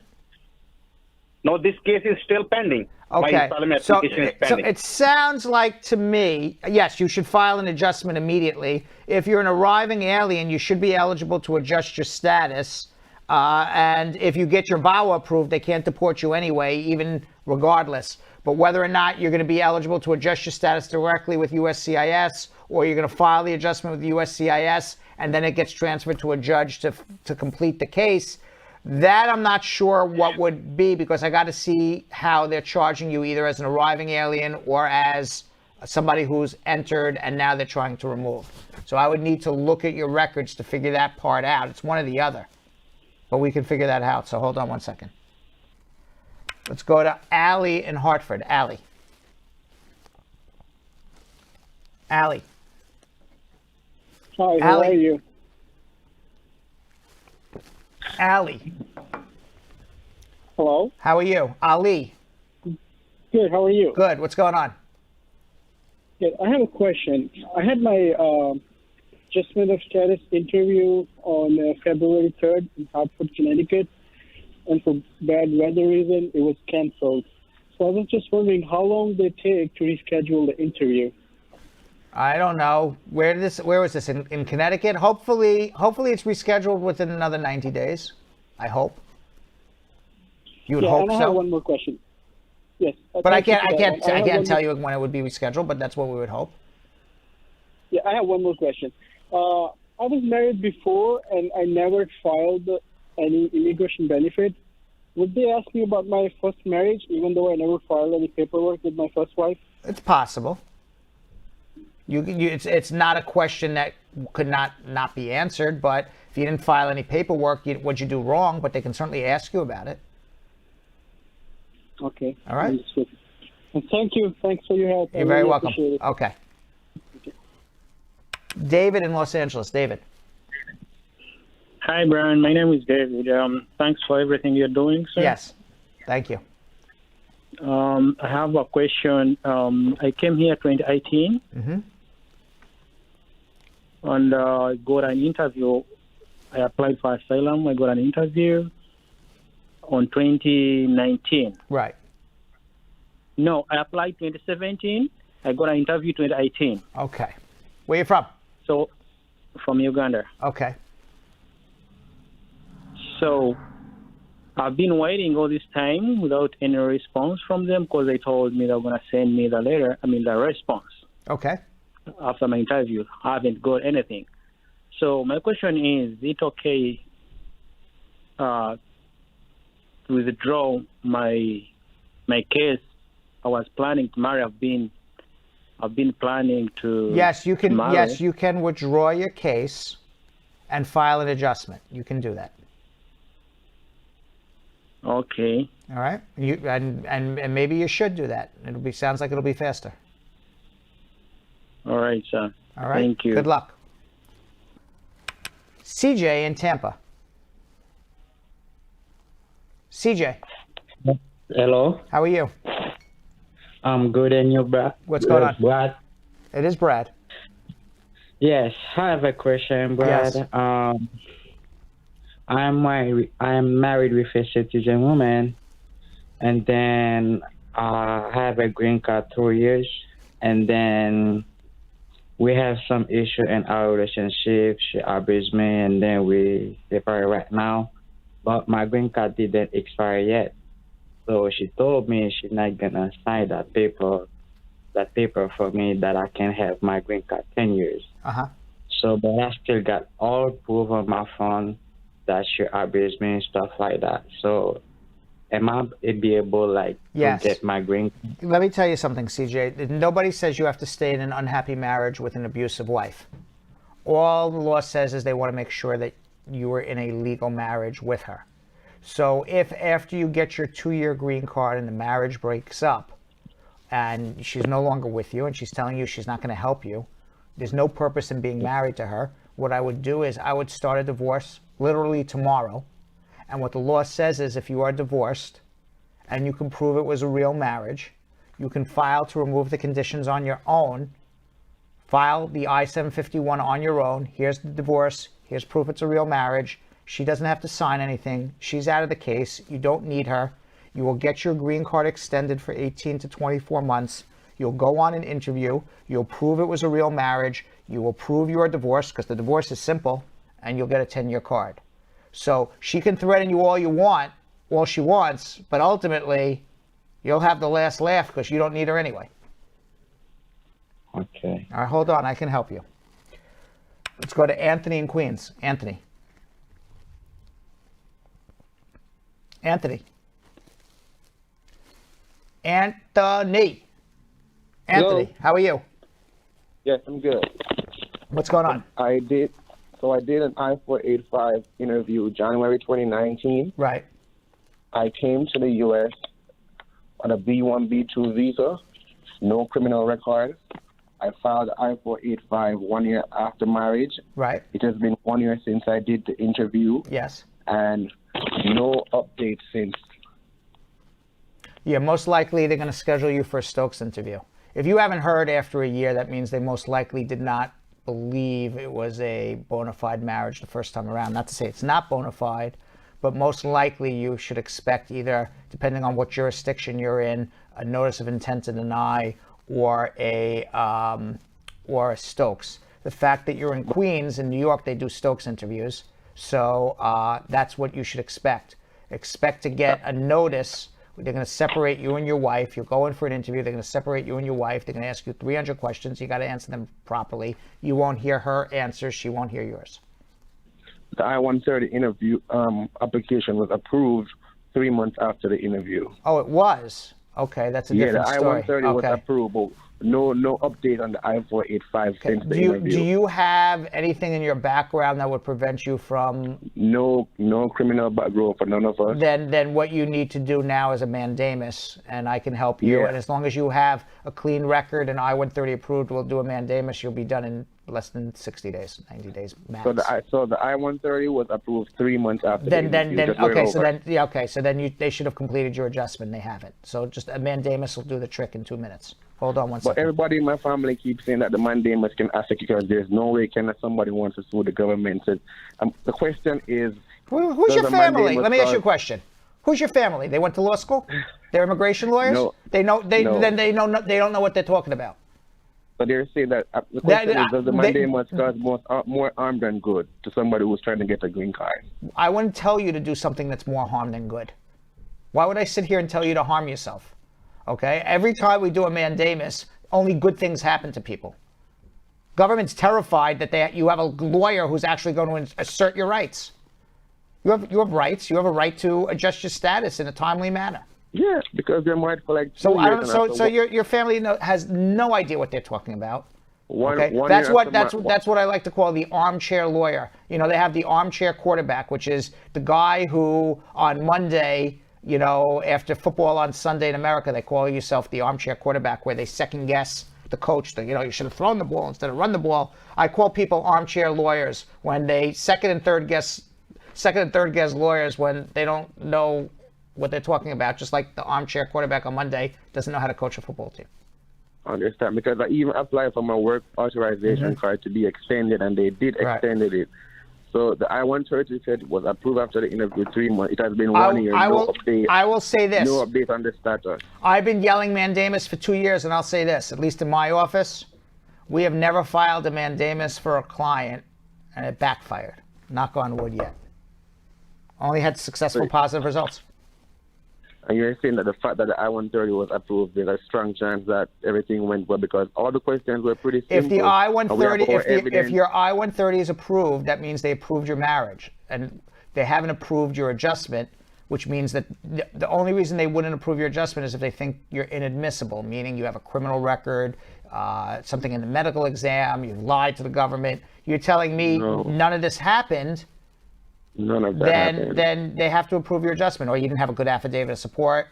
No, this case is still pending. Okay, My asylum so application is pending. it sounds like to me, yes, you should file an adjustment immediately. If you're an arriving alien, you should be eligible to adjust your status. And if you get your VAWA approved, they can't deport you anyway, even regardless. But whether or not you're going to be eligible to adjust your status directly with USCIS, or you're going to file the adjustment with USCIS, and then it gets transferred to a judge to complete the case, that I'm not sure what would be, because I got to see how they're charging you, either as an arriving alien or as somebody who's entered and now they're trying to remove. So I would need to look at your records to figure that part out. It's one or the other, but we can figure that out. So hold on one second. Let's go to Allie in Hartford. Allie. Allie. Hi, how Allie. are you? Allie. Hello? How are you? Ali. Good, how are you? Good. What's going on? Good. I have a question. I had my adjustment of status interview on February 3rd in Hartford, Connecticut, and for bad weather reason, it was canceled. So I was just wondering how long they take to reschedule the interview. I don't know. Where was this? In Connecticut? Hopefully it's rescheduled within another 90 days. I hope. You would hope and I so. have one more question. Yes. But I thank you can't for that. I can't tell you when it would be rescheduled, but that's what we would hope. Yeah, I have one more question. I was married before, and I never filed any immigration benefit. Would they ask me about my first marriage, even though I never filed any paperwork with my first wife? It's possible. It's not a question that could not be answered, but if you didn't file any paperwork, what'd you do wrong? But they can certainly ask you about it. Okay. All right. Understood. And thank you. Thanks for your help. You're very really welcome. appreciate it. Okay. David in Los Angeles. David. Hi, Brian. My name is David. Thanks for everything you're doing, sir. Yes. Thank you. I have a question. I came here 2018, Mm-hmm. and got an interview I applied for asylum. I got an interview on 2019. Right. No, I applied 2017. I got an interview 2018. Okay. Where you from? So, from Uganda. Okay. So, I've been waiting all this time without any response from them because they told me they're going to send me the response Okay. after my interview. I haven't got anything. So, my question is it okay to withdraw my case? I was planning to marry. I've been planning to. Yes, you can. marry. Yes, you can withdraw your case and file an adjustment. You can do that. Okay. All right. And maybe you should do that. Sounds like it'll be faster. All right, sir. All right. Thank you. Good luck. CJ in Tampa. CJ, Hello, how are you? I'm good, and you, Brad? What's going on? Brad? It is Brad. Yes, I have a question, Brad. Yes. I am married with a citizen woman, and then I have a green card 2 years, and then we have some issue in our relationship. She abused me, and then we separate right now. But my green card didn't expire yet. So she told me she's not gonna sign that paper for me that I can have my green card 10 years. Uh-huh. So, but I still got all proof on my phone that she abused me and stuff like that. So, am I be able, Yes. to get my green card? Let me tell you something, CJ. Nobody says you have to stay in an unhappy marriage with an abusive wife. All the law says is they want to make sure that you were in a legal marriage with her. So if after you get your 2-year green card and the marriage breaks up and she's no longer with you and she's telling you she's not going to help you, there's no purpose in being married to her. What I would do is I would start a divorce literally tomorrow. And what the law says is if you are divorced and you can prove it was a real marriage, you can file to remove the conditions on your own. File the I-751 on your own. Here's the divorce. Here's proof it's a real marriage. She doesn't have to sign anything. She's out of the case. You don't need her. You will get your green card extended for 18 to 24 months. You'll go on an interview. You'll prove it was a real marriage. You will prove you are divorced because the divorce is simple, and you'll get a 10-year card. So she can threaten you all she wants, but ultimately you'll have the last laugh because you don't need her anyway. Okay. All right, hold on. I can help you. Let's go to Anthony in Queens. Anthony. Anthony. Hello. How are you? Yes, I'm good. What's going on? I did an I-485 interview January 2019. Right. I came to the U.S. on a B1, B2 visa, no criminal record. I filed I-485 1 year after marriage. Right. It has been 1 year since I did the interview. Yes. And no update since. Yeah, most likely they're going to schedule you for a Stokes interview. If you haven't heard after a year, that means they most likely did not believe it was a bona fide marriage the first time around. Not to say it's not bona fide, but most likely you should expect either, depending on what jurisdiction you're in, a notice of intent to deny or a Stokes. The fact that you're in Queens, in New York, they do Stokes interviews. So that's what you should expect. Expect to get a notice. They're going to separate you and your wife. You'll go in for an interview. They're going to separate you and your wife. They're going to ask you 300 questions. You got to answer them properly. You won't hear her answers. She won't hear yours. The I-130 interview application was approved 3 months after the interview. Oh, it was? Okay, that's a different story. Yeah, the I-130 was approved, but no update on the I-485 since the interview. Do you have anything in your background that would prevent you from... No criminal background for none of us. Then what you need to do now is a mandamus, and I can help you. Yeah. And as long as you have a clean record and I-130 approved, we'll do a mandamus. You'll be done in less than 60 days, 90 days max. So the I-130 was approved 3 months after the interview. So then they should have completed your adjustment. They haven't. So just a mandamus will do the trick in 2 minutes. Hold on one But second. everybody in my family keeps saying that the mandamus can affect because there's no way can somebody wants to sue the government. So, the question is, Who's does your the family? mandamus Let me ask you a cause- question. Who's your family? They went to law school? They're immigration lawyers? No. They know. They No. then they know. They don't know what they're talking about. But they're saying that the question is, does the they- mandamus cause more harm than good to somebody who's trying to get a green card? I wouldn't tell you to do something that's more harm than good. Why would I sit here and tell you to harm yourself? Okay? Every time we do a mandamus, only good things happen to people. Government's terrified that you have a lawyer who's actually going to assert your rights. You have rights. You have a right to adjust your status in a timely manner. Yeah, because they're married for like 2 So I years. don't. So your family has no idea what they're talking about. Okay, one that's year what after that's what I like to call the armchair lawyer. You know, they have the armchair quarterback, which is the guy who on Monday, you know, after football on Sunday in America, they call yourself the armchair quarterback, where they second guess the coach. That, you know, you should have thrown the ball instead of run the ball. I call people armchair lawyers when they second and third guess lawyers when they don't know what they're talking about. Just like the armchair quarterback on Monday doesn't know how to coach a football team. I understand, because I even applied for my work authorization card to be extended, and they did extended it. So the I-130 said was approved after the interview 3 months. It has been 1 year, no update. I will say this. No update on the status. I've been yelling mandamus for 2 years, and I'll say this, at least in my office, we have never filed a mandamus for a client, and it backfired. Knock on wood yet. Only had successful positive results. And you're saying that the fact that the I-130 was approved, there's a strong chance that everything went well because all the questions were pretty simple. If the I-130, if if your I-130 is approved, that means they approved your marriage, and they haven't approved your adjustment, which means that the only reason they wouldn't approve your adjustment is if they think you're inadmissible, meaning you have a criminal record, something in the medical exam, you've lied to the government. You're telling me none of this happened. None of that happened. Then they have to approve your adjustment, or you didn't have a good affidavit of support.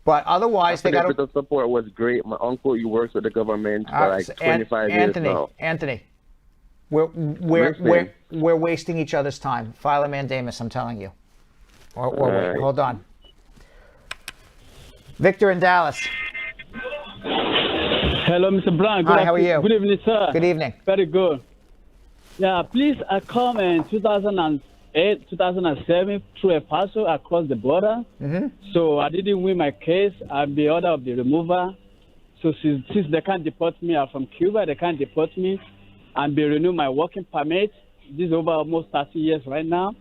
But otherwise, they got to. The support was great. My uncle, he works with the government for like 25 years now. Anthony, we're wasting each other's time. File a mandamus, I'm telling you. Or wait, hold on. Victor in Dallas. Hello, Mr. Brown. Hi, how are you? Good evening, sir. Good evening. Very good. Yeah, please, I come in 2008, 2007 through a parcel across the border. So I didn't win my case. I'm the order of the remover. So since they can't deport me, I'm from Cuba, they can't deport me and they renew my working permit. This is over almost 30 years right now.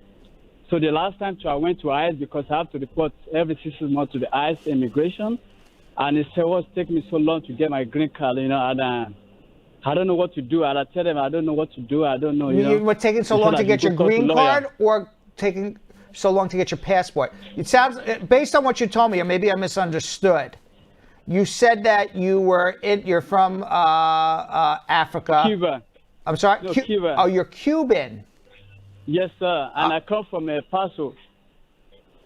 So the last time I went to ICE because I have to report every 6 months to the ICE immigration. And it was taking me so long to get my green card, you know, and I don't know what to do. And I tell them I don't know what to do. I don't know. You were taking so long to get your green card, or taking so long to get your passport? It sounds, based on what you told me, or maybe I misunderstood. You said that you're from Africa. Cuba. I'm sorry? No, Cuba. Oh, you're Cuban. Yes, sir. And I come from El Paso.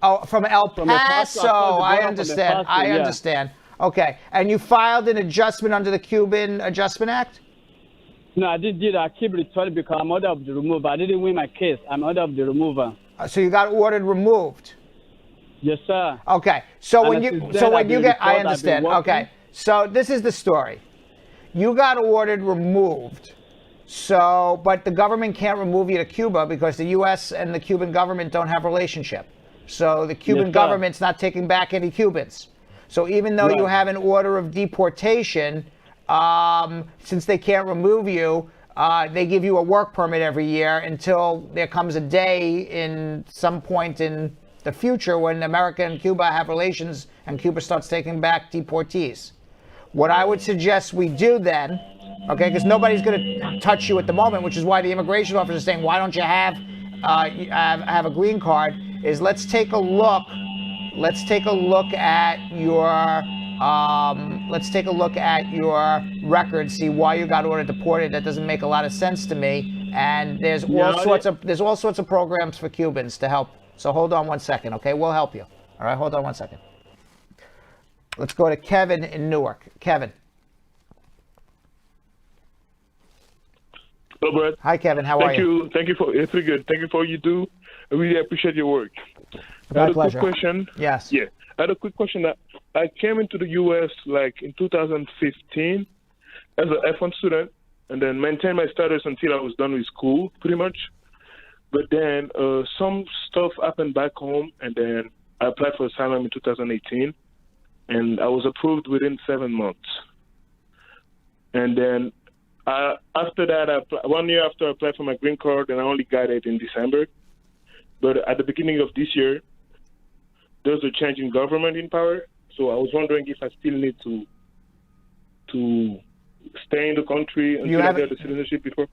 Oh, from El Paso. I understand. I understand. Okay. And you filed an adjustment under the Cuban Adjustment Act? No, I did. I keep returning because I'm order of the remover. I didn't win my case. I'm order of the remover. So you got ordered removed? Yes, sir. Okay. So when you get, I understand. Okay. So this is the story. You got ordered removed. So, but the government can't remove you to Cuba because the U.S. and the Cuban government don't have a relationship. So the Cuban government's not taking back any Cubans. So even though you have an order of deportation, since they can't remove you, they give you a work permit every year until there comes a day in some point in the future when America and Cuba have relations and Cuba starts taking back deportees. What I would suggest we do then, okay, because nobody's going to touch you at the moment, which is why the immigration officer is saying, why don't you have a green card, is let's take a look at your record, see why you got ordered deported. That doesn't make a lot of sense to me. And there's all sorts of programs for Cubans to help. So hold on one second, okay? We'll help you. All right, hold on one second. Let's go to Kevin in Newark. Kevin. Hello, Brad. Hi, Kevin. How are you? Thank you for it's pretty good. Thank you for what you do. I really appreciate your work. My pleasure. Quick question. Yes. Yeah. I had a quick question. I came into the U.S. like in 2015 as an F1 student, and then maintained my status until I was done with school, pretty much. But then some stuff happened back home, and then I applied for asylum in 2018, and I was approved within 7 months. And then after that, 1 year after I applied for my green card, and I only got it in December. But at the beginning of this year, there's a change in government in power. So I was wondering if I still need to stay in the country until I get the citizenship before.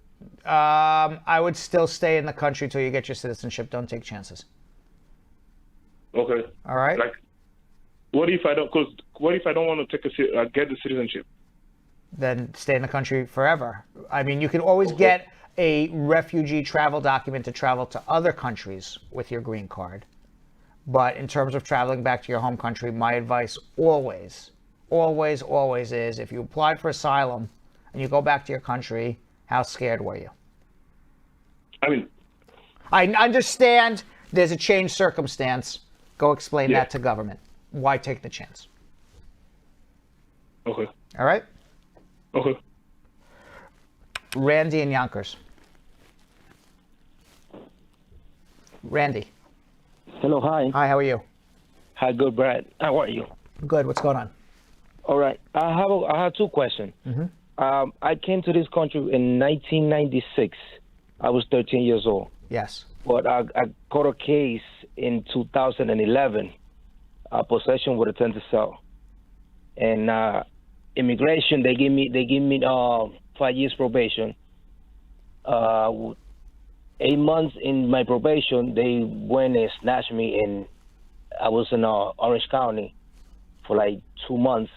I would still stay in the country till you get your citizenship. Don't take chances. Okay. All right. Like, what if I don't? Cause what if I don't want to get the citizenship? Then stay in the country forever. I mean, you can always get a refugee travel document to travel to other countries with your green card. But in terms of traveling back to your home country, my advice always is if you applied for asylum and you go back to your country, how scared were you? I understand there's a changed circumstance. Go explain that to government. Why take the chance? Okay. All right? Okay. Randy in Yonkers. Randy. Hello, hi. Hi, how are you? Hi, good, Brad. How are you? Good, what's going on? All right. I have two questions. Mm-hmm. I came to this country in 1996. I was 13 years old. Yes. But I got a case in 2011, possession with intent to sell. And immigration, they give me 5 years probation. 8 months in my probation, they went and snatched me, and I was in Orange County for like 2 months.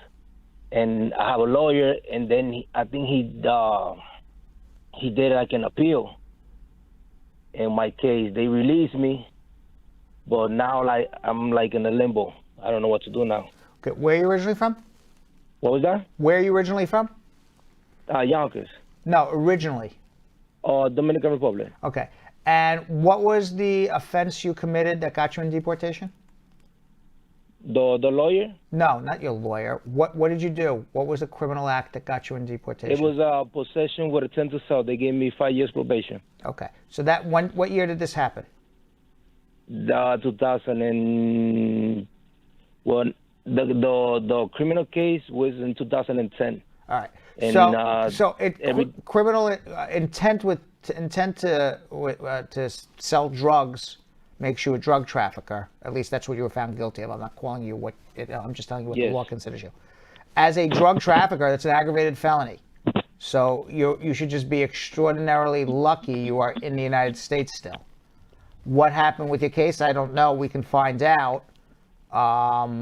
And I have a lawyer, and then I think he did like an appeal in my case. They released me, but now I'm like in a limbo. I don't know what to do now. Okay, where are you originally from? What was that? Where are you originally from? Yonkers. No, originally. Dominican Republic. Okay. And what was the offense you committed that got you in deportation? The lawyer? No, not your lawyer. What did you do? What was the criminal act that got you in deportation? It was possession with intent to sell. They gave me 5 years probation. Okay. So that what year did this happen? 2001. The criminal case was in 2010. All right. And, criminal intent to sell drugs makes you a drug trafficker. At least that's what you were found guilty of. I'm not calling you I'm just telling you what the law considers you. As a drug trafficker, that's an aggravated felony. So you should just be extraordinarily lucky you are in the United States still. What happened with your case, I don't know. We can find out. How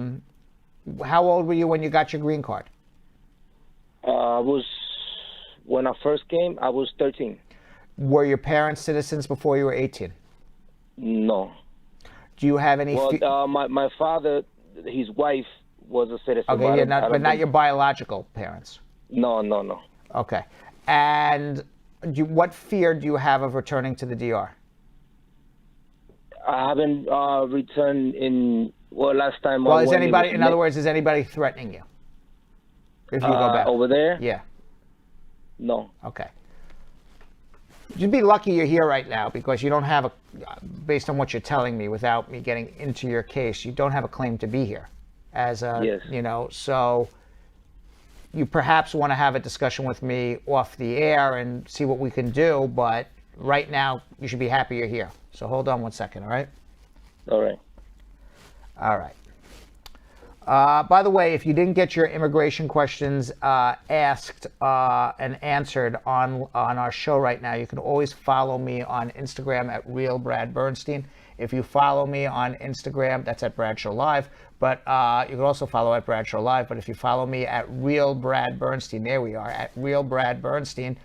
old were you when you got your green card? When I first came, I was 13. Were your parents citizens before you were 18? No. Do you have any? Well, my father, his wife was a citizen. Okay, but not your biological parents. No. Okay. And what fear do you have of returning to the DR? I haven't returned last time. Well, is anybody? In other words, is anybody threatening you? If you go back over there? Yeah. No. Okay. You'd be lucky you're here right now because you don't have based on what you're telling me, without me getting into your case, you don't have a claim to be here. So you perhaps want to have a discussion with me off the air and see what we can do. But right now, you should be happy you're here. So hold on 1 second, all right? All right. All right. By the way, if you didn't get your immigration questions asked and answered on our show right now, you can always follow me on Instagram at Real Brad Bernstein. If you follow me on Instagram, that's at Bradshaw Live. But you can also follow at Bradshaw Live. But if you follow me at Real Brad Bernstein, there we are, at Real Brad Bernstein,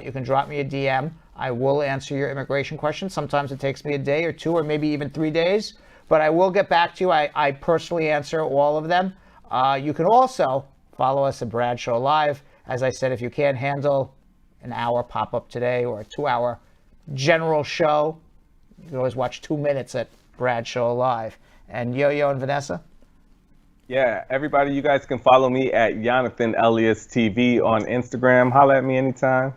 you can drop me a DM. I will answer your immigration questions. Sometimes it takes me a day or two or maybe even 3 days. But I will get back to you. I personally answer all of them. You can also follow us at Bradshaw Live. As I said, if you can't handle an hour pop-up today or a 2-hour general show, you can always watch 2 minutes at Bradshaw Live. And Yo-Yo and Vanessa, Yeah, everybody, you guys can follow me at Jonathan Elias TV on Instagram. Holla at me anytime.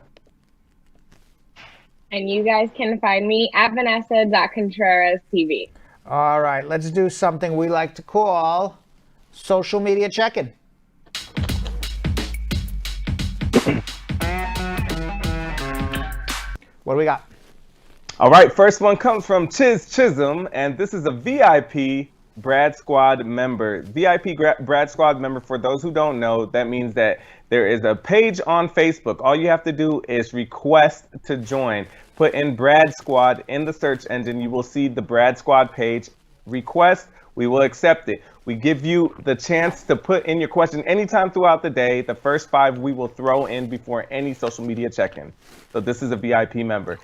And you guys can find me at Vanessa.Contreras TV. All right, let's do something we like to call social media check-in. What do we got? All right, first one comes from Chisholm, and this is a VIP Brad Squad member. VIP Brad Squad member, for those who don't know, that means that there is a page on Facebook. All you have to do is request to join. Put in Brad Squad in the search engine. You will see the Brad Squad page. Request, we will accept it. We give you the chance to put in your question anytime throughout the day. The first 5 we will throw in before any social media check-in. So this is a VIP member.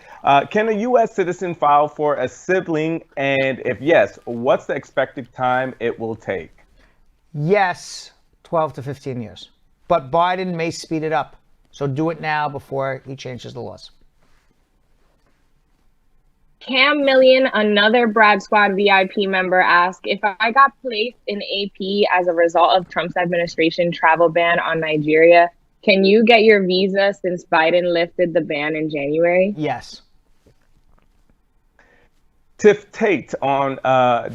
Can a U.S. citizen file for a sibling? And if yes, what's the expected time it will take? Yes, 12 to 15 years. But Biden may speed it up. So do it now before he changes the laws. Cam Million, another Brad Squad VIP member, asked, if I got placed in AP as a result of Trump's administration travel ban on Nigeria, can you get your visa since Biden lifted the ban in January? Yes. Tiff Tate on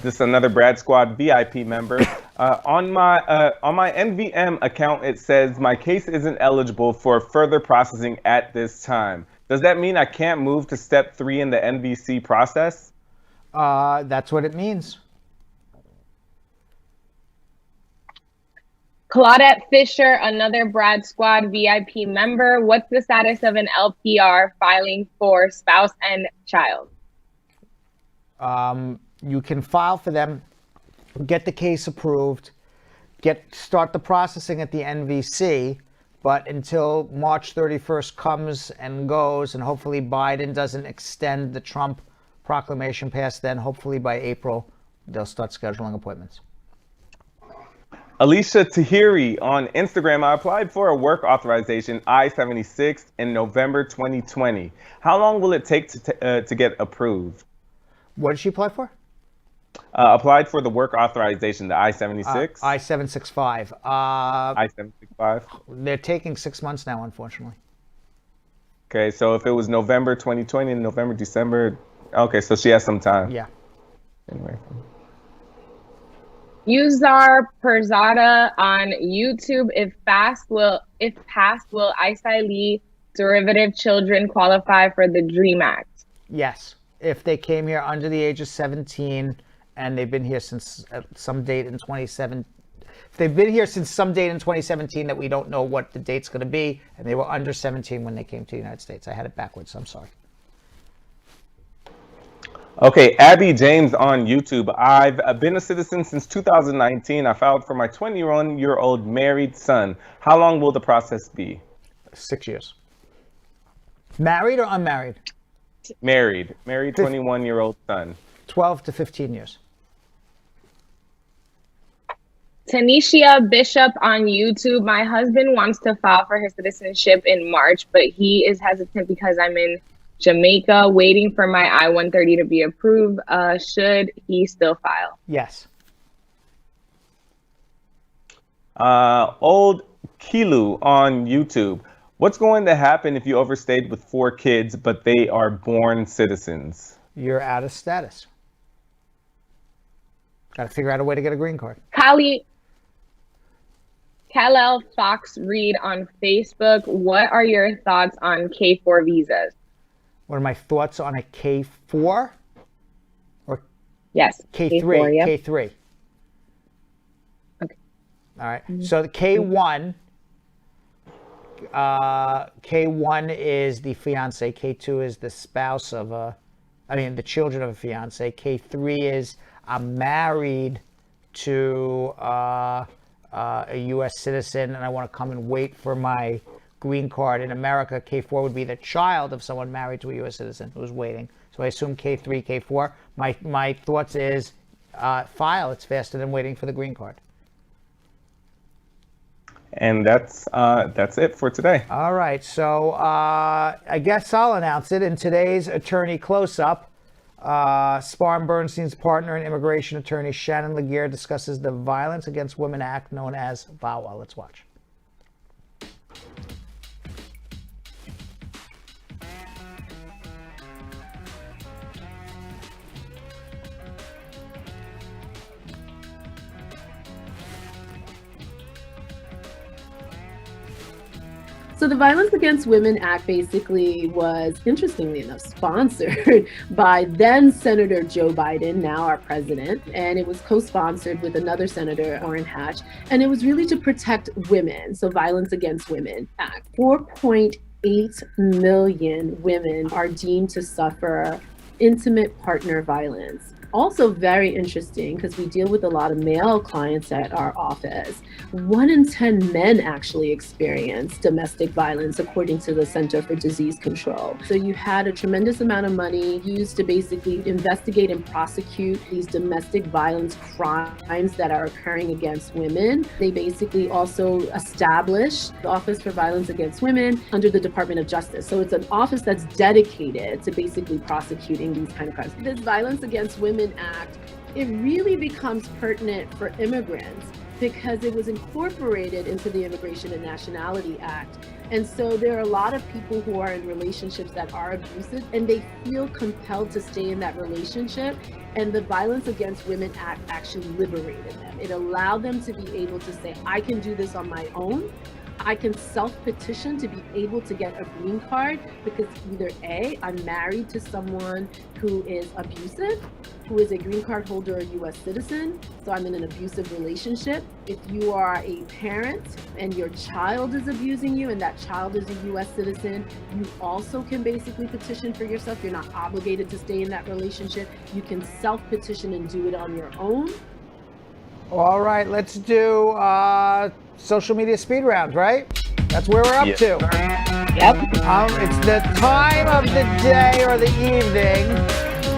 this another Brad Squad VIP member. On my NVM account, it says my case isn't eligible for further processing at this time. Does that mean I can't move to step 3 in the NVC process? That's what it means. Claudette Fisher, another Brad Squad VIP member. What's the status of an LPR filing for spouse and child? You can file for them, get the case approved, start the processing at the NVC, but until March 31st comes and goes, and hopefully Biden doesn't extend the Trump proclamation past then, hopefully by April, they'll start scheduling appointments. Alicia Tahiri on Instagram, I applied for a work authorization I-76 in November 2020. How long will it take to get approved? What did she apply for? Applied for the work authorization, the I-76. I-765. I-765. They're taking 6 months now, unfortunately. Okay, so if it was November 2020 and November, December, okay, so she has some time. Yeah. Anyway. Uzar Perzada on YouTube. If passed, will asylee derivative children qualify for the DREAM Act? Yes. If they came here under the age of 17 and they've been here since some date in 2017, if they've been here since some date in 2017 that we don't know what the date's going to be, and they were under 17 when they came to the United States. I had it backwards. I'm sorry. Okay, Abby James on YouTube. I've been a citizen since 2019. I filed for my 21-year-old married son. How long will the process be? 6 years. Married or unmarried? Married 21-year-old son. 12 to 15 years. Tanisha Bishop on YouTube. My husband wants to file for his citizenship in March, but he is hesitant because I'm in Jamaica waiting for my I-130 to be approved. Should he still file? Yes. Old Kilu on YouTube. What's going to happen if you overstayed with 4 kids, but they are born citizens? You're out of status. Got to figure out a way to get a green card. Kal-El Fox Reed on Facebook. What are your thoughts on K4 visas? What are my thoughts on a K4? Or yes, K3? yeah. K3. Okay. All right. So the K1. K1 is the fiance. K2 is the spouse of the children of a fiance. K3 is I'm married to a U.S. citizen and I want to come and wait for my green card. In America, K4 would be the child of someone married to a U.S. citizen who's waiting. So I assume K3, K4. My thoughts is file. It's faster than waiting for the green card. And that's it for today. All right. So I guess I'll announce it. In today's attorney close-up, Spar and Bernstein's partner and immigration attorney Shannon Laguerre discusses the Violence Against Women Act known as VAWA. Let's watch. So the Violence Against Women Act basically was, interestingly enough, sponsored by then Senator Joe Biden, now our president, and it was co-sponsored with another Senator, Orrin Hatch, and it was really to protect women. So Violence Against Women Act. 4.8 million women are deemed to suffer intimate partner violence. Also very interesting, because we deal with a lot of male clients at our office. 1 in 10 men actually experience domestic violence, according to the Center for Disease Control. So you had a tremendous amount of money used to basically investigate and prosecute these domestic violence crimes that are occurring against women. They basically also established the Office for Violence Against Women under the Department of Justice. So it's an office that's dedicated to basically prosecuting these kind of crimes. This Violence Against Women Act, it really becomes pertinent for immigrants because it was incorporated into the Immigration and Nationality Act. And so there are a lot of people who are in relationships that are abusive and they feel compelled to stay in that relationship. And the Violence Against Women Act actually liberated them. It allowed them to be able to say, I can do this on my own. I can self-petition to be able to get a green card because either A, I'm married to someone who is abusive, who is a green card holder or US citizen, so I'm in an abusive relationship. If you are a parent and your child is abusing you and that child is a US citizen, you also can basically petition for yourself. You're not obligated to stay in that relationship. You can self-petition and do it on your own. All right, let's do social media speed round, right? That's where we're up to. Yep. It's the time of the day or the evening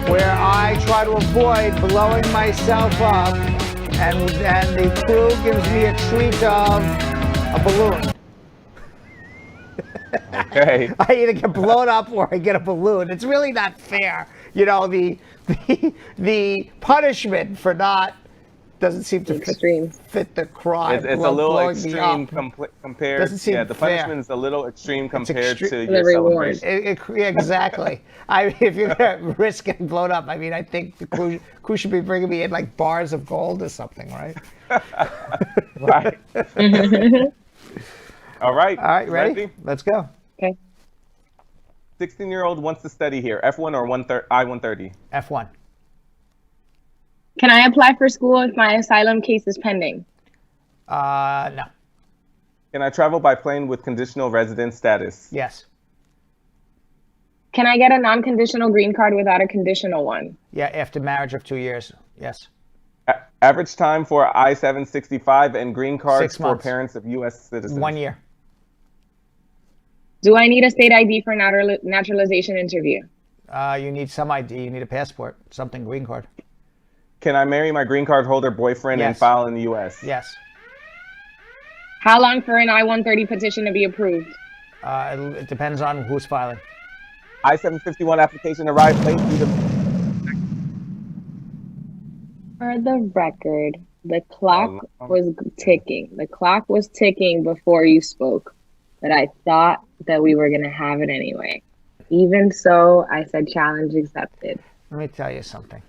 where I try to avoid blowing myself up, and the crew gives me a treat of a balloon. Okay. I either get blown up or I get a balloon. It's really not fair. You know, the punishment for not doesn't seem to fit the crime. It's a little extreme compared. Doesn't seem the fair. punishment is a little extreme compared to the your reward. celebration. Exactly. If you're gonna risk getting blown up, I mean, I think the crew should be bringing me in like bars of gold or something, right? Right. All right. All right. Ready? Let's go. Okay. 16-year-old wants to study here. F1 or I-130? F1. Can I apply for school if my asylum case is pending? No. Can I travel by plane with conditional residence status? Yes. Can I get a non-conditional green card without a conditional one? Yeah, after marriage of 2 years. Yes. Average time for I-765 and green cards 6 for months. parents of U.S. citizens? 1 year. Do I need a state ID for naturalization interview? You need some ID. You need a passport, something, green card. Can I marry my green card holder boyfriend and Yes. file in the U.S.? Yes. How long for an I-130 petition to be approved? It depends on who's filing. I-751 application arrived late due to... For the record, the clock was ticking. The clock was ticking before you spoke, but I thought that we were going to have it anyway. Even so, I said challenge accepted. Let me tell you something.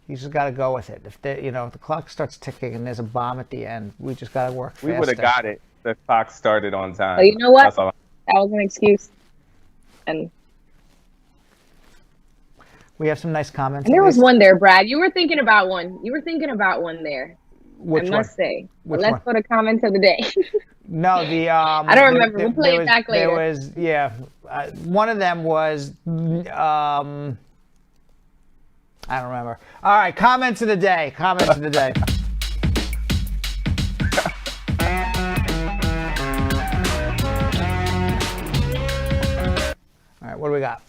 You just got to go with it. If the clock starts ticking and there's a bomb at the end, we just got to work faster. We would have got it. The clock started on time. Oh, you know what? That's all. That was an excuse. And we have some nice comments. there was one there, Brad. You were thinking about one. You were thinking about one there. Which I must one? say. Which Let's one? go to comment of the day. No, the I don't remember. We'll play it back later. There was, one of them was, I don't remember. All right, comments of the day. Comments of the day. All right, what do we got?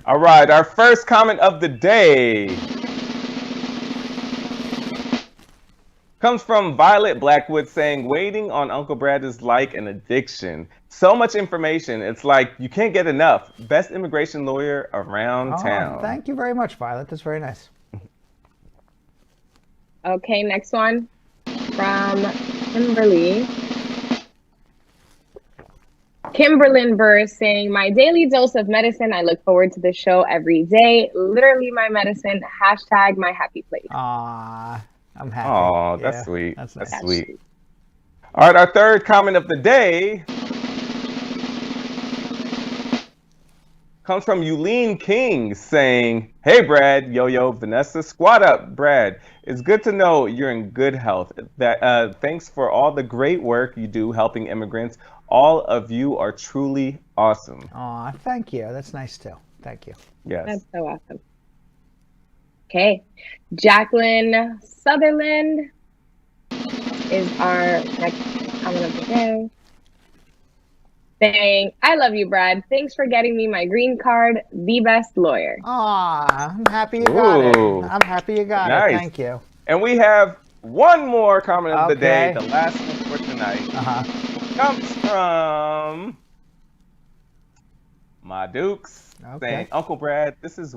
All right, our first comment of the day comes from Violet Blackwood saying, waiting on Uncle Brad is like an addiction. So much information. It's like you can't get enough. Best immigration lawyer around town. Thank you very much, Violet. That's very nice. Okay, next one from Kimberly. Kimberlyn Burr saying, my daily dose of medicine. I look forward to the show every day. Literally my medicine. Hashtag my happy place. Aw, I'm happy. Oh, Yeah, that's sweet. that's That's nice. sweet. All right, our third comment of the day comes from Yulene King saying, hey, Brad, Yo-Yo, Vanessa, squad up, Brad. It's good to know you're in good health. Thanks for all the great work you do helping immigrants. All of you are truly awesome. Aw, thank you. That's nice too. Thank you. Yes. That's so awesome. Okay. Jacqueline Sutherland is our next comment of the day. Saying, I love you, Brad. Thanks for getting me my green card. The best lawyer. Aw, I'm happy you got Ooh. it. I'm happy you got Nice. it. Thank you. And we have one more comment of the day, Okay. the last one for tonight. Comes from my Dukes saying, Uncle Brad, this is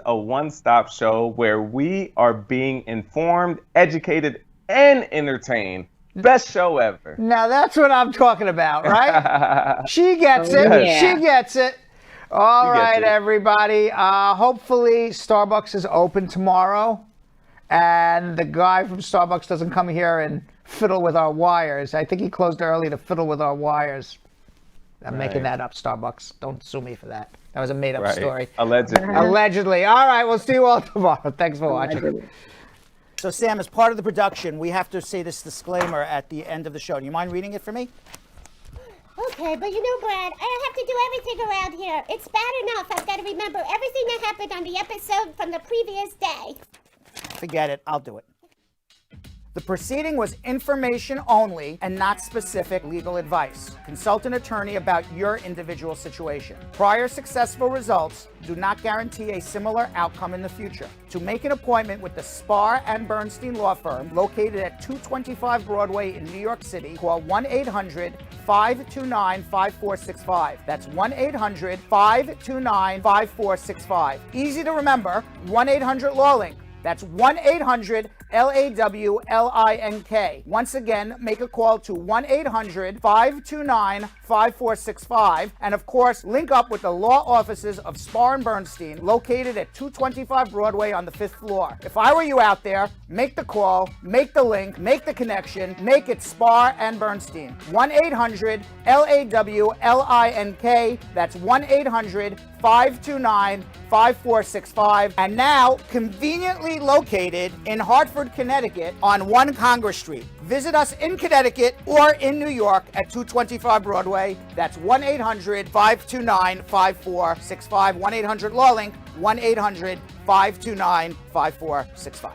a one-stop show where we are being informed, educated, and entertained. Best show ever. Now that's what I'm talking about, right? She gets it. Yes. She gets it. All She gets right, it. everybody. Hopefully Starbucks is open tomorrow, and the guy from Starbucks doesn't come here and fiddle with our wires. I think he closed early to fiddle with our wires. I'm making that up, Starbucks. Don't sue me for that. That was a made-up story. Allegedly. Allegedly. All right, we'll see you all tomorrow. Thanks for watching. So, Sam, as part of the production, we have to say this disclaimer at the end of the show. Do you mind reading it for me? Okay, but you know, Brad, I don't have to do everything around here. It's bad enough I've got to remember everything that happened on the episode from the previous day. Forget it. I'll do it. The proceeding was information only and not specific legal advice. Consult an attorney about your individual situation. Prior successful results do not guarantee a similar outcome in the future. To make an appointment with the Spar and Bernstein law firm located at 225 Broadway in New York City, call 1-800-529-5465. That's 1-800-529-5465. Easy to remember, 1-800-LAWLINK. That's 1-800-LAWLINK. Once again, make a call to 1-800-529-5465. And of course, link up with the law offices of Spar and Bernstein, located at 225 Broadway on the 5th floor. If I were you out there, make the call, make the link, make the connection, make it Spar and Bernstein. 1-800-LAWLINK. That's 1-800-529-5465. And now, conveniently located in Hartford, Connecticut on 1 Congress Street. Visit us in Connecticut or in New York at 225 Broadway. That's 1-800-529-5465. 1-800-LAWLINK. 1-800-529-5465.